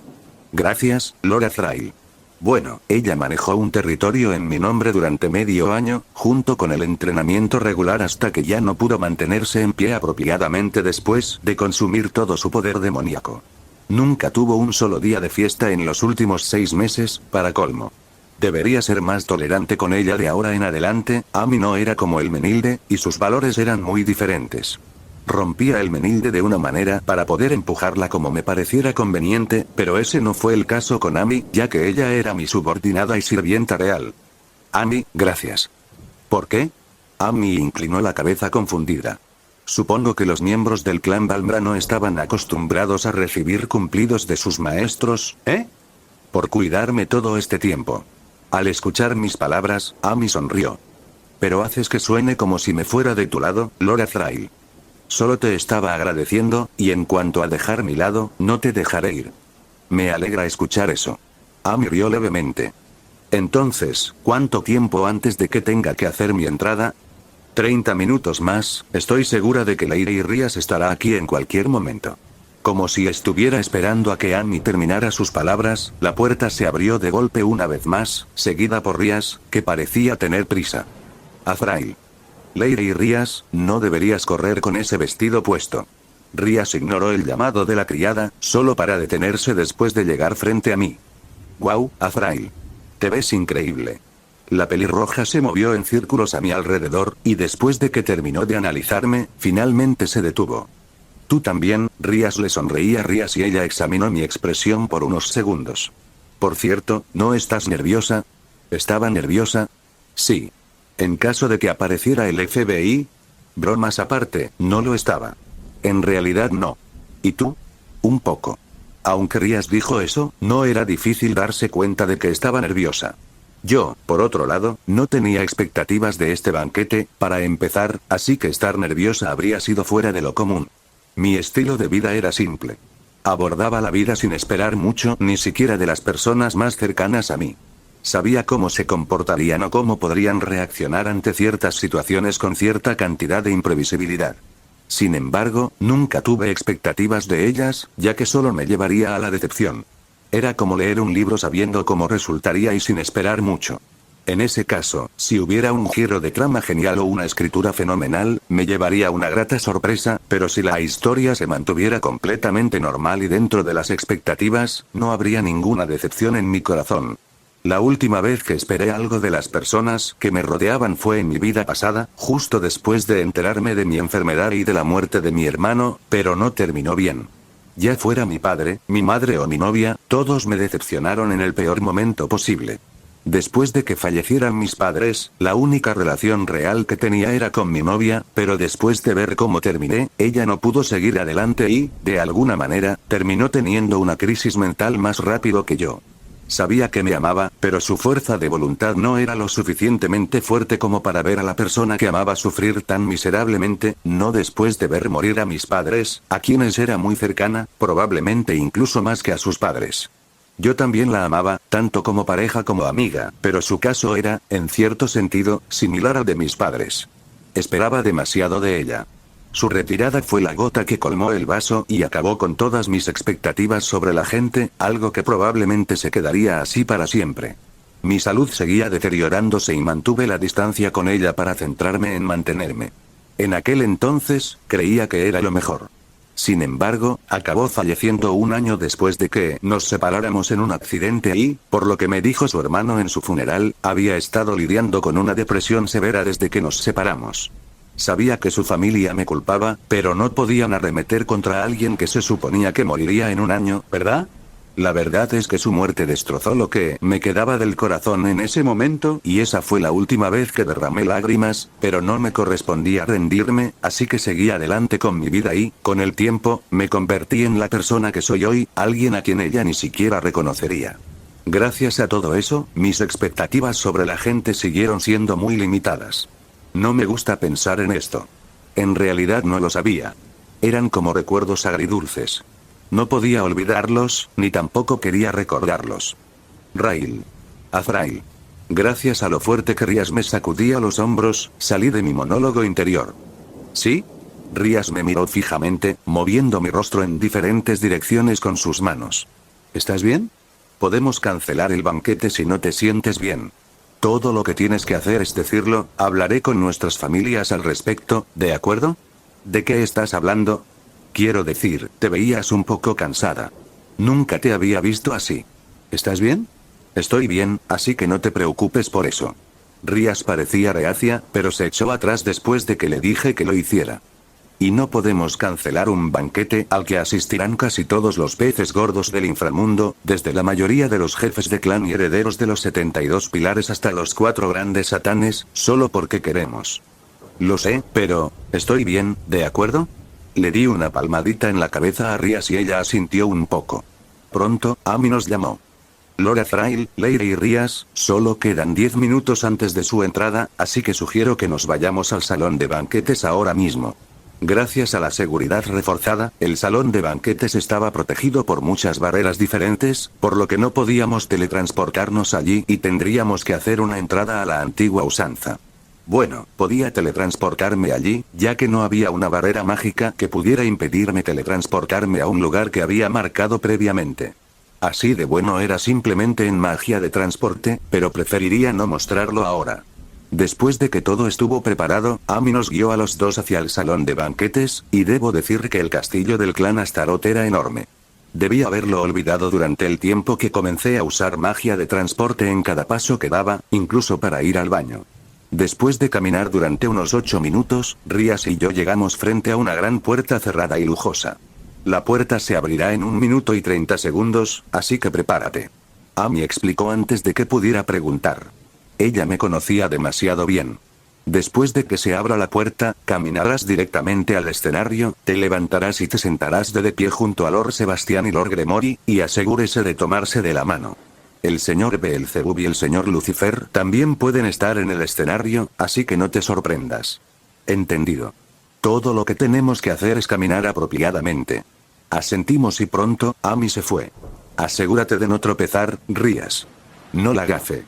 Gracias, Lord Thrail. Bueno, ella manejó un territorio en mi nombre durante medio año, junto con el entrenamiento regular hasta que ya no pudo mantenerse en pie apropiadamente después de consumir todo su poder demoníaco. Nunca tuvo un solo día de fiesta en los últimos 6 meses, para colmo. Debería ser más tolerante con ella de ahora en adelante. Amy no era como el Menilde, y sus valores eran muy diferentes. Rompía el Menilde de una manera para poder empujarla como me pareciera conveniente, pero ese no fue el caso con Amy, ya que ella era mi subordinada y sirvienta real. Amy, gracias. ¿Por qué? Amy inclinó la cabeza confundida. Supongo que los miembros del clan Balmra no estaban acostumbrados a recibir cumplidos de sus maestros, ¿eh? Por cuidarme todo este tiempo. Al escuchar mis palabras, Amy sonrió. Pero haces que suene como si me fuera de tu lado, Lord Thrail. Solo te estaba agradeciendo, y en cuanto a dejar mi lado, no te dejaré ir. Me alegra escuchar eso. Amy rió levemente. Entonces, ¿cuánto tiempo antes de que tenga que hacer mi entrada? 30 minutos más. Estoy segura de que Lady Rías estará aquí en cualquier momento. Como si estuviera esperando a que Amy terminara sus palabras, la puerta se abrió de golpe una vez más, seguida por Rías, que parecía tener prisa. Azrael. Lady Rías, no deberías correr con ese vestido puesto. Rías ignoró el llamado de la criada, solo para detenerse después de llegar frente a mí. Guau, Azrael. Te ves increíble. La pelirroja se movió en círculos a mi alrededor, y después de que terminó de analizarme, finalmente se detuvo. Tú también, Rías, le sonreí a Rías y ella examinó mi expresión por unos segundos. Por cierto, ¿no estás nerviosa? ¿Estaba nerviosa? Sí. En caso de que apareciera el FBI. Bromas aparte, no lo estaba. En realidad no. ¿Y tú? Un poco. Aunque Rías dijo eso, no era difícil darse cuenta de que estaba nerviosa. Yo, por otro lado, no tenía expectativas de este banquete, para empezar, así que estar nerviosa habría sido fuera de lo común. Mi estilo de vida era simple. Abordaba la vida sin esperar mucho, ni siquiera de las personas más cercanas a mí. Sabía cómo se comportarían o cómo podrían reaccionar ante ciertas situaciones con cierta cantidad de imprevisibilidad. Sin embargo, nunca tuve expectativas de ellas, ya que solo me llevaría a la decepción. Era como leer un libro sabiendo cómo resultaría y sin esperar mucho. En ese caso, si hubiera un giro de trama genial o una escritura fenomenal, me llevaría una grata sorpresa, pero si la historia se mantuviera completamente normal y dentro de las expectativas, no habría ninguna decepción en mi corazón. La última vez que esperé algo de las personas que me rodeaban fue en mi vida pasada, justo después de enterarme de mi enfermedad y de la muerte de mi hermano, pero no terminó bien. Ya fuera mi padre, mi madre o mi novia, todos me decepcionaron en el peor momento posible. Después de que fallecieran mis padres, la única relación real que tenía era con mi novia, pero después de ver cómo terminé, ella no pudo seguir adelante y, de alguna manera, terminó teniendo una crisis mental más rápido que yo. Sabía que me amaba, pero su fuerza de voluntad no era lo suficientemente fuerte como para ver a la persona que amaba sufrir tan miserablemente, no después de ver morir a mis padres, a quienes era muy cercana, probablemente incluso más que a sus padres. Yo también la amaba, tanto como pareja como amiga, pero su caso era, en cierto sentido, similar al de mis padres. Esperaba demasiado de ella. Su retirada fue la gota que colmó el vaso y acabó con todas mis expectativas sobre la gente, algo que probablemente se quedaría así para siempre. Mi salud seguía deteriorándose y mantuve la distancia con ella para centrarme en mantenerme. En aquel entonces, creía que era lo mejor. Sin embargo, acabó falleciendo un año después de que nos separáramos en un accidente y, por lo que me dijo su hermano en su funeral, había estado lidiando con una depresión severa desde que nos separamos. Sabía que su familia me culpaba, pero no podían arremeter contra alguien que se suponía que moriría en un año, ¿verdad? La verdad es que su muerte destrozó lo que me quedaba del corazón en ese momento, y esa fue la última vez que derramé lágrimas, pero no me correspondía rendirme, así que seguí adelante con mi vida y, con el tiempo, me convertí en la persona que soy hoy, alguien a quien ella ni siquiera reconocería. Gracias a todo eso, mis expectativas sobre la gente siguieron siendo muy limitadas. No me gusta pensar en esto. En realidad no lo sabía. Eran como recuerdos agridulces. No podía olvidarlos, ni tampoco quería recordarlos. Rail. Azrael. Gracias a lo fuerte que Rías me sacudía los hombros, salí de mi monólogo interior. ¿Sí? Rías me miró fijamente, moviendo mi rostro en diferentes direcciones con sus manos. ¿Estás bien? Podemos cancelar el banquete si no te sientes bien. Todo lo que tienes que hacer es decirlo, hablaré con nuestras familias al respecto, ¿de acuerdo? ¿De qué estás hablando? Quiero decir, te veías un poco cansada. Nunca te había visto así. ¿Estás bien? Estoy bien, así que no te preocupes por eso. Rías parecía reacia, pero se echó atrás después de que le dije que lo hiciera. Y no podemos cancelar un banquete al que asistirán casi todos los peces gordos del inframundo, desde la mayoría de los jefes de clan y herederos de los 72 pilares hasta los 4 grandes satanes, solo porque queremos. Lo sé, pero, estoy bien, ¿de acuerdo? Le di una palmadita en la cabeza a Rías y ella asintió un poco. Pronto, Amy nos llamó. Lord Azrael, Leire y Rías, solo quedan 10 minutos antes de su entrada, así que sugiero que nos vayamos al salón de banquetes ahora mismo. Gracias a la seguridad reforzada, el salón de banquetes estaba protegido por muchas barreras diferentes, por lo que no podíamos teletransportarnos allí y tendríamos que hacer una entrada a la antigua usanza. Bueno, podía teletransportarme allí, ya que no había una barrera mágica que pudiera impedirme teletransportarme a un lugar que había marcado previamente. Así de bueno era simplemente en magia de transporte, pero preferiría no mostrarlo ahora. Después de que todo estuvo preparado, Amy nos guió a los dos hacia el salón de banquetes, y debo decir que el castillo del clan Astaroth era enorme. Debí haberlo olvidado durante el tiempo que comencé a usar magia de transporte en cada paso que daba, incluso para ir al baño. Después de caminar durante unos 8 minutos, Rías y yo llegamos frente a una gran puerta cerrada y lujosa. La puerta se abrirá en 1 minuto y 30 segundos, así que prepárate. Amy explicó antes de que pudiera preguntar. Ella me conocía demasiado bien. Después de que se abra la puerta, caminarás directamente al escenario, te levantarás y te sentarás de pie junto a Lord Sebastián y Lord Gremory, y asegúrese de tomarse de la mano. El señor Beelzebub y el señor Lucifer también pueden estar en el escenario, así que no te sorprendas. Entendido. Todo lo que tenemos que hacer es caminar apropiadamente. Asentimos y pronto, Amy se fue. Asegúrate de no tropezar, Rías. No la gafe.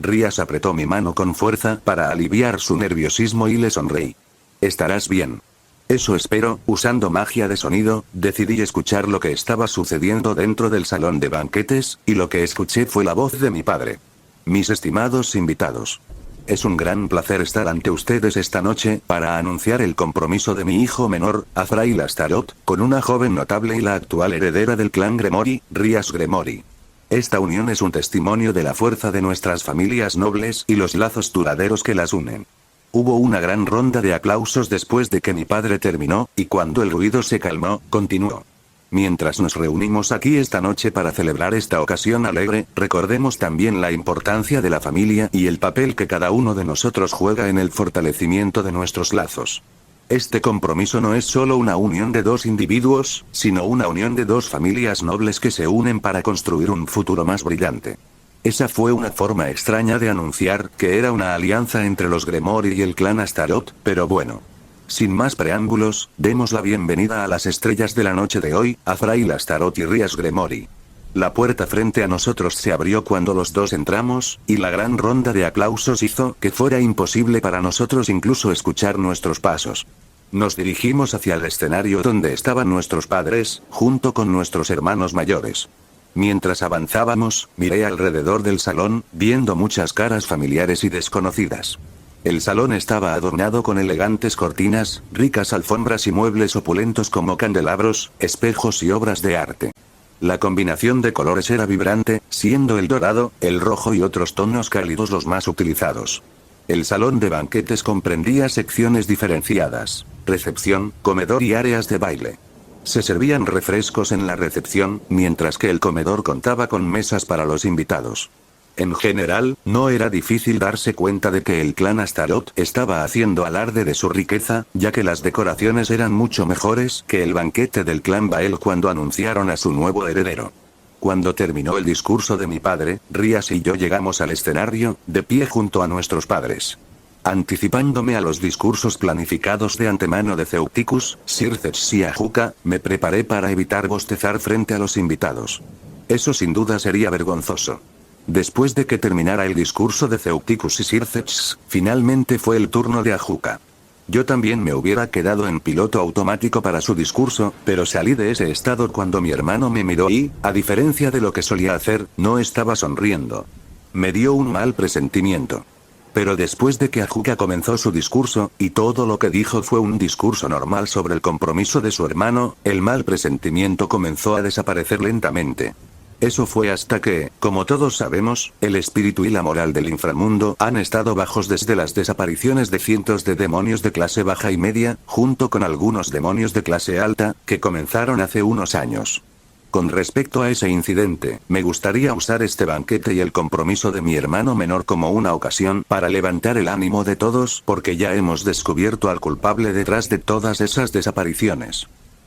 Rías apretó mi mano con fuerza para aliviar su nerviosismo y le sonreí. Estarás bien. Eso espero. Usando magia de sonido, decidí escuchar lo que estaba sucediendo dentro del salón de banquetes, y lo que escuché fue la voz de mi padre. Mis estimados invitados. Es un gran placer estar ante ustedes esta noche para anunciar el compromiso de mi hijo menor, Azrael Astaroth, con una joven notable y la actual heredera del clan Gremory, Rías Gremory. Esta unión es un testimonio de la fuerza de nuestras familias nobles y los lazos duraderos que las unen. Hubo una gran ronda de aplausos después de que mi padre terminó, y cuando el ruido se calmó, continuó. Mientras nos reunimos aquí esta noche para celebrar esta ocasión alegre, recordemos también la importancia de la familia y el papel que cada uno de nosotros juega en el fortalecimiento de nuestros lazos. Este compromiso no es solo una unión de dos individuos, sino una unión de dos familias nobles que se unen para construir un futuro más brillante. Esa fue una forma extraña de anunciar que era una alianza entre los Gremory y el clan Astaroth, pero bueno. Sin más preámbulos, demos la bienvenida a las estrellas de la noche de hoy, Azrael Astaroth y Rías Gremory. La puerta frente a nosotros se abrió cuando los dos entramos, y la gran ronda de aplausos hizo que fuera imposible para nosotros incluso escuchar nuestros pasos. Nos dirigimos hacia el escenario donde estaban nuestros padres, junto con nuestros hermanos mayores. Mientras avanzábamos, miré alrededor del salón, viendo muchas caras familiares y desconocidas. El salón estaba adornado con elegantes cortinas, ricas alfombras y muebles opulentos como candelabros, espejos y obras de arte. La combinación de colores era vibrante, siendo el dorado, el rojo y otros tonos cálidos los más utilizados. El salón de banquetes comprendía secciones diferenciadas: recepción, comedor y áreas de baile. Se servían refrescos en la recepción, mientras que el comedor contaba con mesas para los invitados. En general, no era difícil darse cuenta de que el clan Astaroth estaba haciendo alarde de su riqueza, ya que las decoraciones eran mucho mejores que el banquete del clan Bael cuando anunciaron a su nuevo heredero. Cuando terminó el discurso de mi padre, Rías y yo llegamos al escenario, de pie junto a nuestros padres. Anticipándome a los discursos planificados de antemano de Ceuticus, Circeps y Ajuka, me preparé para evitar bostezar frente a los invitados. Eso sin duda sería vergonzoso. Después de que terminara el discurso de Ceuticus y Circeps, finalmente fue el turno de Ajuka. Yo también me hubiera quedado en piloto automático para su discurso, pero salí de ese estado cuando mi hermano me miró y, a diferencia de lo que solía hacer, no estaba sonriendo. Me dio un mal presentimiento. Pero después de que Ajuka comenzó su discurso, y todo lo que dijo fue un discurso normal sobre el compromiso de su hermano, el mal presentimiento comenzó a desaparecer lentamente. Eso fue hasta que, como todos sabemos, el espíritu y la moral del inframundo han estado bajos desde las desapariciones de cientos de demonios de clase baja y media, junto con algunos demonios de clase alta, que comenzaron hace unos años. Con respecto a ese incidente, me gustaría usar este banquete y el compromiso de mi hermano menor como una ocasión para levantar el ánimo de todos, porque ya hemos descubierto al culpable detrás de todas esas desapariciones.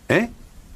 ¿Eh?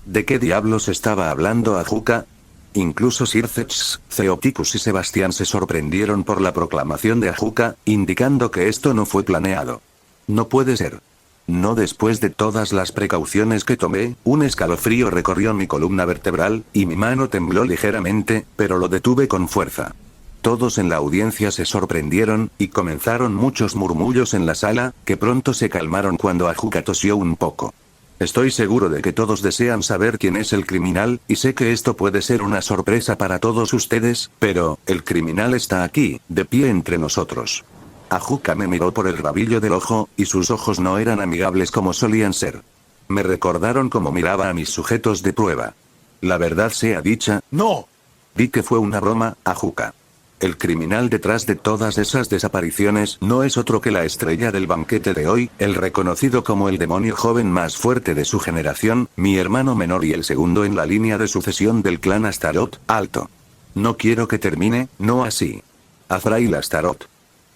¿De qué diablos estaba hablando Ajuka? Incluso Circeps, Ceuticus y Sebastián se sorprendieron por la proclamación de Ajuka, indicando que esto no fue planeado. No puede ser. No después de todas las precauciones que tomé, un escalofrío recorrió mi columna vertebral, y mi mano tembló ligeramente, pero lo detuve con fuerza. Todos en la audiencia se sorprendieron, y comenzaron muchos murmullos en la sala, que pronto se calmaron cuando Ajuka tosió un poco. Estoy seguro de que todos desean saber quién es el criminal, y sé que esto puede ser una sorpresa para todos ustedes, pero, el criminal está aquí, de pie entre nosotros. Ajuka me miró por el rabillo del ojo, y sus ojos no eran amigables como solían ser. Me recordaron cómo miraba a mis sujetos de prueba. La verdad sea dicha, ¡no! Vi que fue una broma, Ajuka. El criminal detrás de todas esas desapariciones no es otro que la estrella del banquete de hoy, el reconocido como el demonio joven más fuerte de su generación, mi hermano menor y el segundo en la línea de sucesión del clan Astaroth, Alto. No quiero que termine, no así. Azrael Astaroth.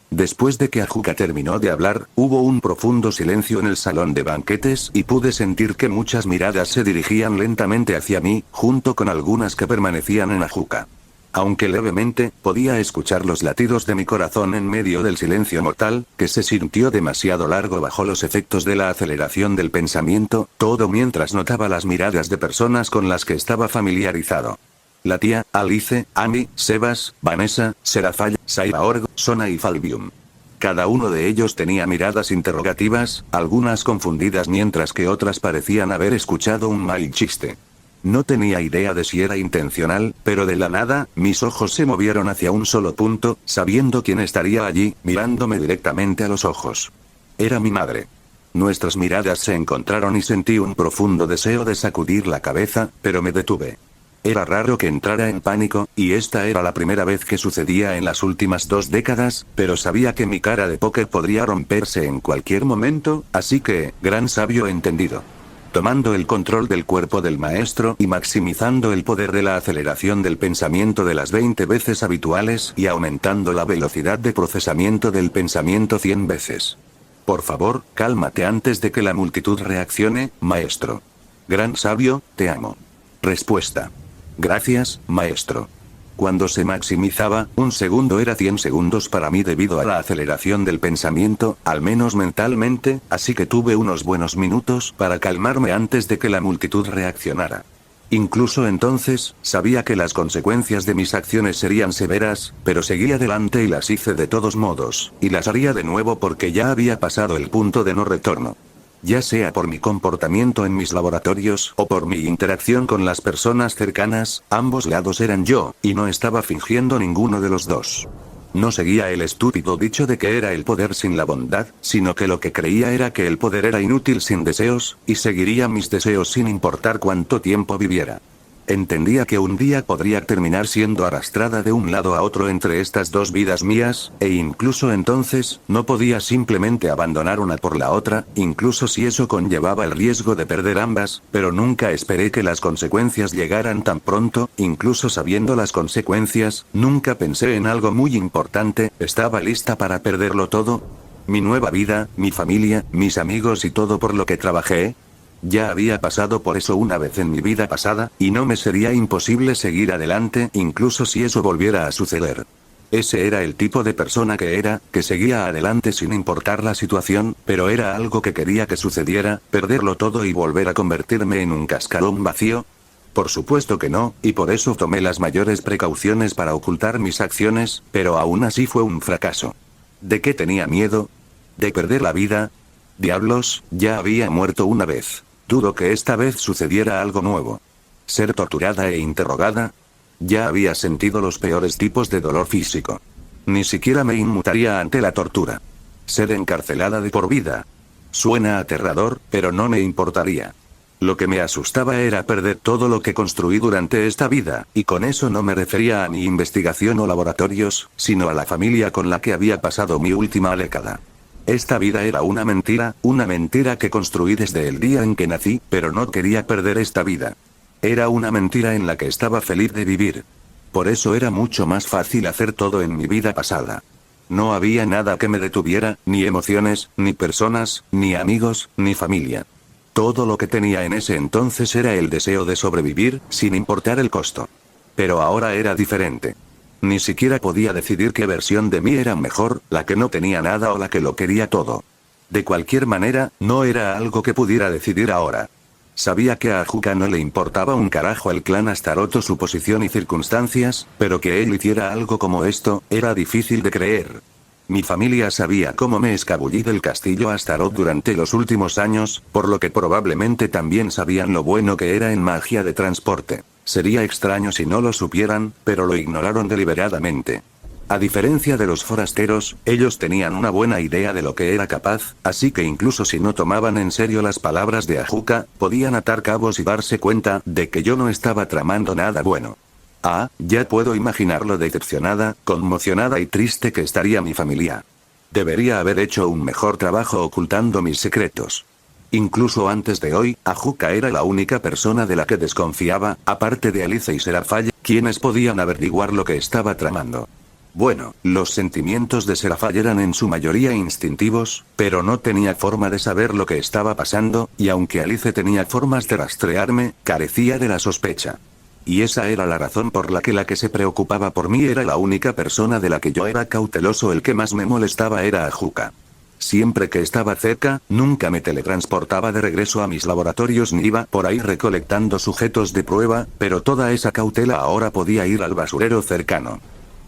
Después de que Ajuka terminó de hablar, hubo un profundo silencio en el salón de banquetes y pude sentir que muchas miradas se dirigían lentamente hacia mí, junto con algunas que permanecían en Ajuka. Aunque levemente, podía escuchar los latidos de mi corazón en medio del silencio mortal, que se sintió demasiado largo bajo los efectos de la aceleración del pensamiento, todo mientras notaba las miradas de personas con las que estaba familiarizado. La tía, Alice, Amy, Sebas, Vanessa, Serafall, Saira Org, Sona y Falbium. Cada uno de ellos tenía miradas interrogativas, algunas confundidas mientras que otras parecían haber escuchado un mal chiste. No tenía idea de si era intencional, pero de la nada, mis ojos se movieron hacia un solo punto, sabiendo quién estaría allí, mirándome directamente a los ojos. Era mi madre. Nuestras miradas se encontraron y sentí un profundo deseo de sacudir la cabeza, pero me detuve. Era raro que entrara en pánico, y esta era la primera vez que sucedía en las últimas 2 décadas, pero sabía que mi cara de póker podría romperse en cualquier momento, así que, gran sabio entendido. Tomando el control del cuerpo del maestro y maximizando el poder de la aceleración del pensamiento de las 20 veces habituales y aumentando la velocidad de procesamiento del pensamiento 100 veces. Por favor, cálmate antes de que la multitud reaccione, maestro. Gran sabio, te amo. Respuesta. Gracias, maestro. Cuando se maximizaba, un segundo era 100 segundos para mí debido a la aceleración del pensamiento, al menos mentalmente, así que tuve unos buenos minutos para calmarme antes de que la multitud reaccionara. Incluso entonces, sabía que las consecuencias de mis acciones serían severas, pero seguí adelante y las hice de todos modos, y las haría de nuevo porque ya había pasado el punto de no retorno. Ya sea por mi comportamiento en mis laboratorios o por mi interacción con las personas cercanas, ambos lados eran yo, y no estaba fingiendo ninguno de los dos. No seguía el estúpido dicho de que era el poder sin la bondad, sino que lo que creía era que el poder era inútil sin deseos, y seguiría mis deseos sin importar cuánto tiempo viviera. Entendía que un día podría terminar siendo arrastrada de un lado a otro entre estas dos vidas mías, e incluso entonces, no podía simplemente abandonar una por la otra, incluso si eso conllevaba el riesgo de perder ambas, pero nunca esperé que las consecuencias llegaran tan pronto, incluso sabiendo las consecuencias, nunca pensé en algo muy importante, ¿estaba lista para perderlo todo? Mi nueva vida, mi familia, mis amigos y todo por lo que trabajé. Ya había pasado por eso una vez en mi vida pasada, y no me sería imposible seguir adelante, incluso si eso volviera a suceder. Ese era el tipo de persona que era, que seguía adelante sin importar la situación, pero era algo que quería que sucediera, perderlo todo y volver a convertirme en un cascarón vacío. Por supuesto que no, y por eso tomé las mayores precauciones para ocultar mis acciones, pero aún así fue un fracaso. ¿De qué tenía miedo? ¿De perder la vida? Diablos, ya había muerto una vez. Dudo que esta vez sucediera algo nuevo. ¿Ser torturada e interrogada? Ya había sentido los peores tipos de dolor físico. Ni siquiera me inmutaría ante la tortura. Ser encarcelada de por vida. Suena aterrador, pero no me importaría. Lo que me asustaba era perder todo lo que construí durante esta vida, y con eso no me refería a mi investigación o laboratorios, sino a la familia con la que había pasado mi última década. Esta vida era una mentira que construí desde el día en que nací, pero no quería perder esta vida. Era una mentira en la que estaba feliz de vivir. Por eso era mucho más fácil hacer todo en mi vida pasada. No había nada que me detuviera, ni emociones, ni personas, ni amigos, ni familia. Todo lo que tenía en ese entonces era el deseo de sobrevivir, sin importar el costo. Pero ahora era diferente. Ni siquiera podía decidir qué versión de mí era mejor, la que no tenía nada o la que lo quería todo. De cualquier manera, no era algo que pudiera decidir ahora. Sabía que a Ajuka no le importaba un carajo el clan Astaroth o su posición y circunstancias, pero que él hiciera algo como esto, era difícil de creer. Mi familia sabía cómo me escabullí del castillo Astaroth durante los últimos años, por lo que probablemente también sabían lo bueno que era en magia de transporte. Sería extraño si no lo supieran, pero lo ignoraron deliberadamente. A diferencia de los forasteros, ellos tenían una buena idea de lo que era capaz, así que incluso si no tomaban en serio las palabras de Ajuka, podían atar cabos y darse cuenta de que yo no estaba tramando nada bueno. Ah, ya puedo imaginar lo decepcionada, conmocionada y triste que estaría mi familia. Debería haber hecho un mejor trabajo ocultando mis secretos. Incluso antes de hoy, Ajuka era la única persona de la que desconfiaba, aparte de Alice y Serafall, quienes podían averiguar lo que estaba tramando. Bueno, los sentimientos de Serafall eran en su mayoría instintivos, pero no tenía forma de saber lo que estaba pasando, y aunque Alice tenía formas de rastrearme, carecía de la sospecha. Y esa era la razón por la que se preocupaba por mí era la única persona de la que yo era cauteloso. El que más me molestaba era Ajuka. Siempre que estaba cerca, nunca me teletransportaba de regreso a mis laboratorios ni iba por ahí recolectando sujetos de prueba, pero toda esa cautela ahora podía ir al basurero cercano.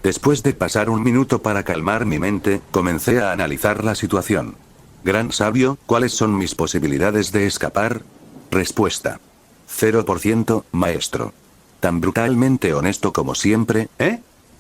Después de pasar un minuto para calmar mi mente, comencé a analizar la situación. Gran sabio, ¿cuáles son mis posibilidades de escapar? Respuesta. 0%, maestro. Tan brutalmente honesto como siempre, ¿eh?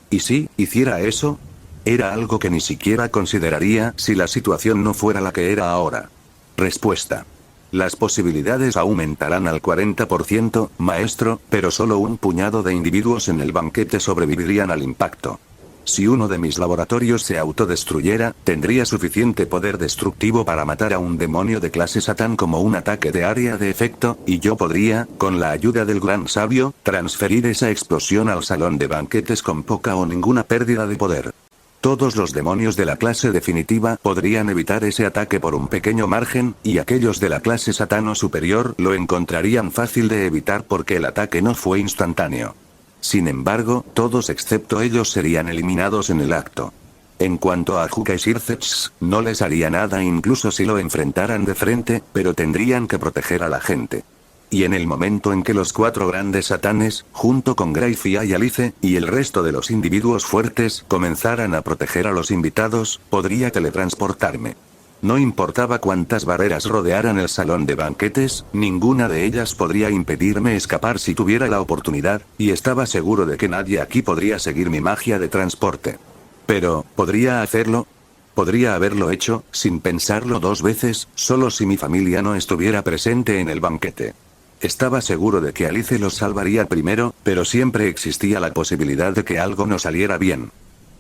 ¿Y si hiciera eso? Era algo que ni siquiera consideraría si la situación no fuera la que era ahora. Respuesta. Las posibilidades aumentarán al 40%, maestro, pero solo un puñado de individuos en el banquete sobrevivirían al impacto. Si uno de mis laboratorios se autodestruyera, tendría suficiente poder destructivo para matar a un demonio de clase Satán como un ataque de área de efecto, y yo podría, con la ayuda del gran sabio, transferir esa explosión al salón de banquetes con poca o ninguna pérdida de poder. Todos los demonios de la clase definitiva podrían evitar ese ataque por un pequeño margen, y aquellos de la clase satano superior lo encontrarían fácil de evitar porque el ataque no fue instantáneo. Sin embargo, todos excepto ellos serían eliminados en el acto. En cuanto a Ajuka y Circex, no les haría nada incluso si lo enfrentaran de frente, pero tendrían que proteger a la gente. Y en el momento en que los 4 grandes satanes, junto con Grayfia y Alice, y el resto de los individuos fuertes, comenzaran a proteger a los invitados, podría teletransportarme. No importaba cuántas barreras rodearan el salón de banquetes, ninguna de ellas podría impedirme escapar si tuviera la oportunidad, y estaba seguro de que nadie aquí podría seguir mi magia de transporte. Pero, ¿podría hacerlo? Podría haberlo hecho, sin pensarlo 2 veces, solo si mi familia no estuviera presente en el banquete. Estaba seguro de que Alice los salvaría primero, pero siempre existía la posibilidad de que algo no saliera bien.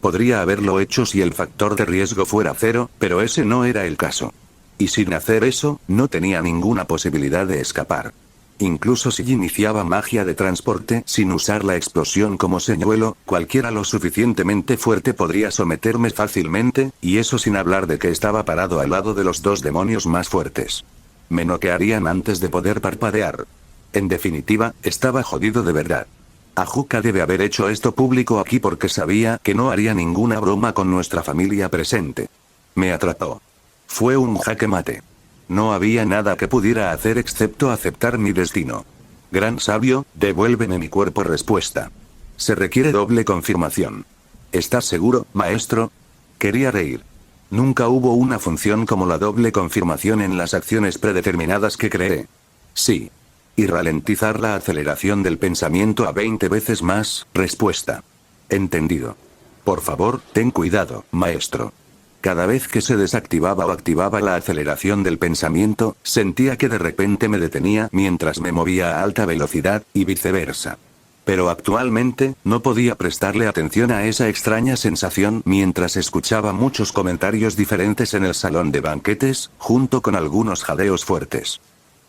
Podría haberlo hecho si el factor de riesgo fuera 0, pero ese no era el caso. Y sin hacer eso, no tenía ninguna posibilidad de escapar. Incluso si iniciaba magia de transporte sin usar la explosión como señuelo, cualquiera lo suficientemente fuerte podría someterme fácilmente, y eso sin hablar de que estaba parado al lado de los 2 demonios más fuertes. Me noquearían antes de poder parpadear. En definitiva, estaba jodido de verdad. Ajuka debe haber hecho esto público aquí porque sabía que no haría ninguna broma con nuestra familia presente. Me atrapó. Fue un jaque mate. No había nada que pudiera hacer excepto aceptar mi destino. Gran sabio, devuélveme mi cuerpo. Respuesta. Se requiere doble confirmación. ¿Estás seguro, maestro? Quería reír. Nunca hubo una función como la doble confirmación en las acciones predeterminadas que creé. Sí. Y ralentizar la aceleración del pensamiento a 20 veces más. Respuesta. Entendido. Por favor, ten cuidado, maestro. Cada vez que se desactivaba o activaba la aceleración del pensamiento, sentía que de repente me detenía mientras me movía a alta velocidad, y viceversa. Pero actualmente, no podía prestarle atención a esa extraña sensación mientras escuchaba muchos comentarios diferentes en el salón de banquetes, junto con algunos jadeos fuertes.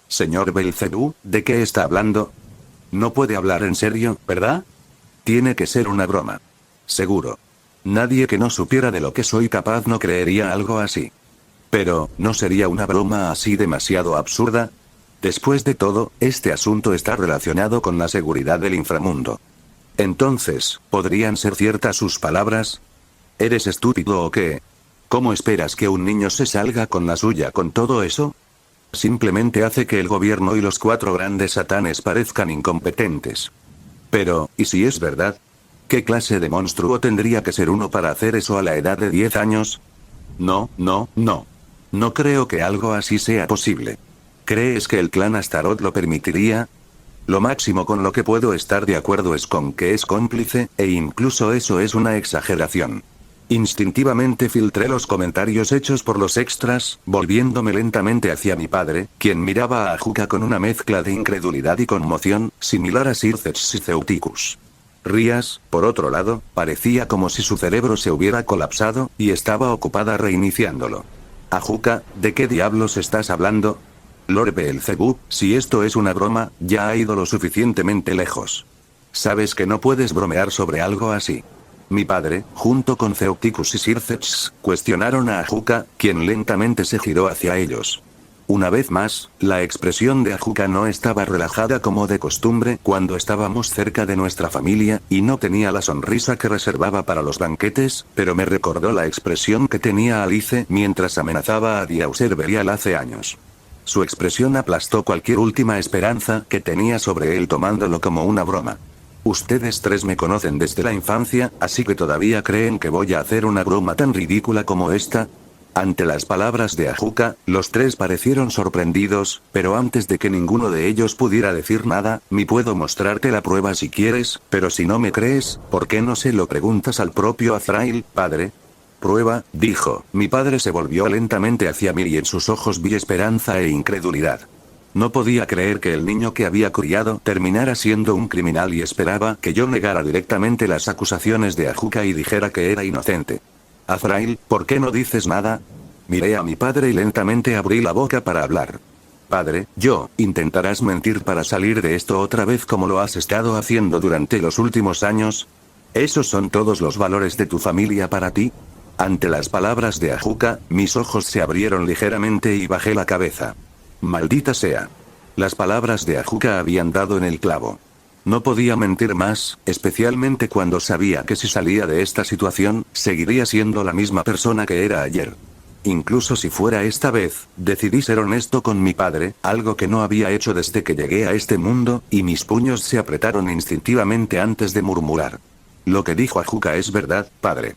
Señor Belcebú, ¿de qué está hablando? No puede hablar en serio, ¿verdad? Tiene que ser una broma. Seguro. Nadie que no supiera de lo que soy capaz no creería algo así. Pero, ¿no sería una broma así demasiado absurda? Después de todo, este asunto está relacionado con la seguridad del inframundo. Entonces, ¿podrían ser ciertas sus palabras? ¿Eres estúpido o qué? ¿Cómo esperas que un niño se salga con la suya con todo eso? Simplemente hace que el gobierno y los 4 grandes satanes parezcan incompetentes. Pero, ¿y si es verdad? ¿Qué clase de monstruo tendría que ser uno para hacer eso a la edad de 10 años? No. No creo que algo así sea posible. ¿Crees que el clan Astaroth lo permitiría? Lo máximo con lo que puedo estar de acuerdo es con que es cómplice, e incluso eso es una exageración. Instintivamente filtré los comentarios hechos por los extras, volviéndome lentamente hacia mi padre, quien miraba a Hakuka con una mezcla de incredulidad y conmoción, similar a Sir Zeuticus. Rías, por otro lado, parecía como si su cerebro se hubiera colapsado, y estaba ocupada reiniciándolo. Hakuka, ¿de qué diablos estás hablando? Lord Beelzebub, si esto es una broma, ya ha ido lo suficientemente lejos. Sabes que no puedes bromear sobre algo así. Mi padre, junto con Zeuticus y Sircex, cuestionaron a Hakuka, quien lentamente se giró hacia ellos. Una vez más, la expresión de Hakuka no estaba relajada como de costumbre cuando estábamos cerca de nuestra familia, y no tenía la sonrisa que reservaba para los banquetes, pero me recordó la expresión que tenía Alice mientras amenazaba a Diauser Berial hace años. Su expresión aplastó cualquier última esperanza que tenía sobre él tomándolo como una broma. Ustedes tres me conocen desde la infancia, así que todavía creen que voy a hacer una broma tan ridícula como esta. Ante las palabras de Hakuka, los tres parecieron sorprendidos, pero antes de que ninguno de ellos pudiera decir nada, me puedo mostrarte la prueba si quieres, pero si no me crees, ¿por qué no se lo preguntas al propio Azrael, padre? Prueba, dijo. Mi padre se volvió lentamente hacia mí y en sus ojos vi esperanza e incredulidad. No podía creer que el niño que había criado terminara siendo un criminal y esperaba que yo negara directamente las acusaciones de Hakuka y dijera que era inocente. Azrael, ¿por qué no dices nada? Miré a mi padre y lentamente abrí la boca para hablar. Padre, ¿intentarás mentir para salir de esto otra vez como lo has estado haciendo durante los últimos años? ¿Esos son todos los valores de tu familia para ti? Ante las palabras de Hakuka, mis ojos se abrieron ligeramente y bajé la cabeza. Maldita sea. Las palabras de Hakuka habían dado en el clavo. No podía mentir más, especialmente cuando sabía que si salía de esta situación, seguiría siendo la misma persona que era ayer. Incluso si fuera esta vez, decidí ser honesto con mi padre, algo que no había hecho desde que llegué a este mundo, y mis puños se apretaron instintivamente antes de murmurar. Lo que dijo Hakuka es verdad, padre.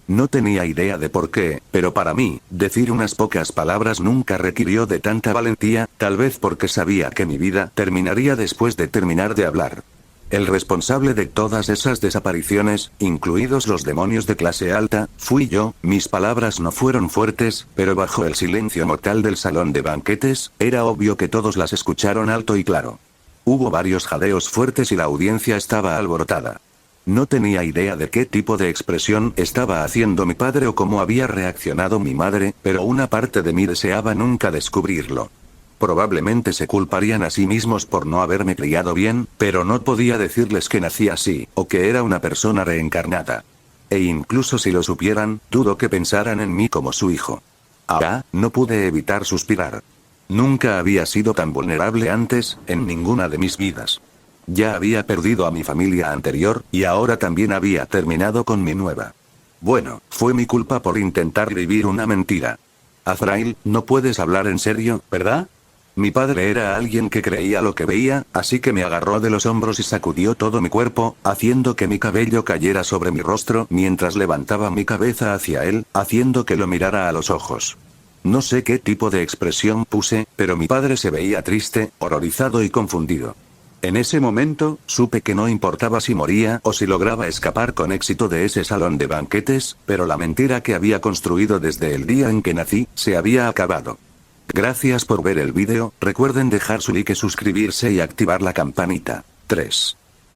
No tenía idea de por qué, pero para mí, decir unas pocas palabras nunca requirió de tanta valentía, tal vez porque sabía que mi vida terminaría después de terminar de hablar. El responsable de todas esas desapariciones, incluidos los demonios de clase alta, fui yo. Mis palabras no fueron fuertes, pero bajo el silencio mortal del salón de banquetes, era obvio que todos las escucharon alto y claro. Hubo varios jadeos fuertes y la audiencia estaba alborotada. No tenía idea de qué tipo de expresión estaba haciendo mi padre o cómo había reaccionado mi madre, pero una parte de mí deseaba nunca descubrirlo. Probablemente se culparían a sí mismos por no haberme criado bien, pero no podía decirles que nací así, o que era una persona reencarnada. E incluso si lo supieran, dudo que pensaran en mí como su hijo. Ahora, no pude evitar suspirar. Nunca había sido tan vulnerable antes, en ninguna de mis vidas. Ya había perdido a mi familia anterior, y ahora también había terminado con mi nueva. Bueno, fue mi culpa por intentar vivir una mentira. Azrael, no puedes hablar en serio, ¿verdad? Mi padre era alguien que creía lo que veía, así que me agarró de los hombros y sacudió todo mi cuerpo, haciendo que mi cabello cayera sobre mi rostro mientras levantaba mi cabeza hacia él, haciendo que lo mirara a los ojos. No sé qué tipo de expresión puse, pero mi padre se veía triste, horrorizado y confundido. En ese momento, supe que no importaba si moría o si lograba escapar con éxito de ese salón de banquetes, pero la mentira que había construido desde el día en que nací, se había acabado. Gracias por ver el vídeo, recuerden dejar su like, suscribirse y activar la campanita. 3.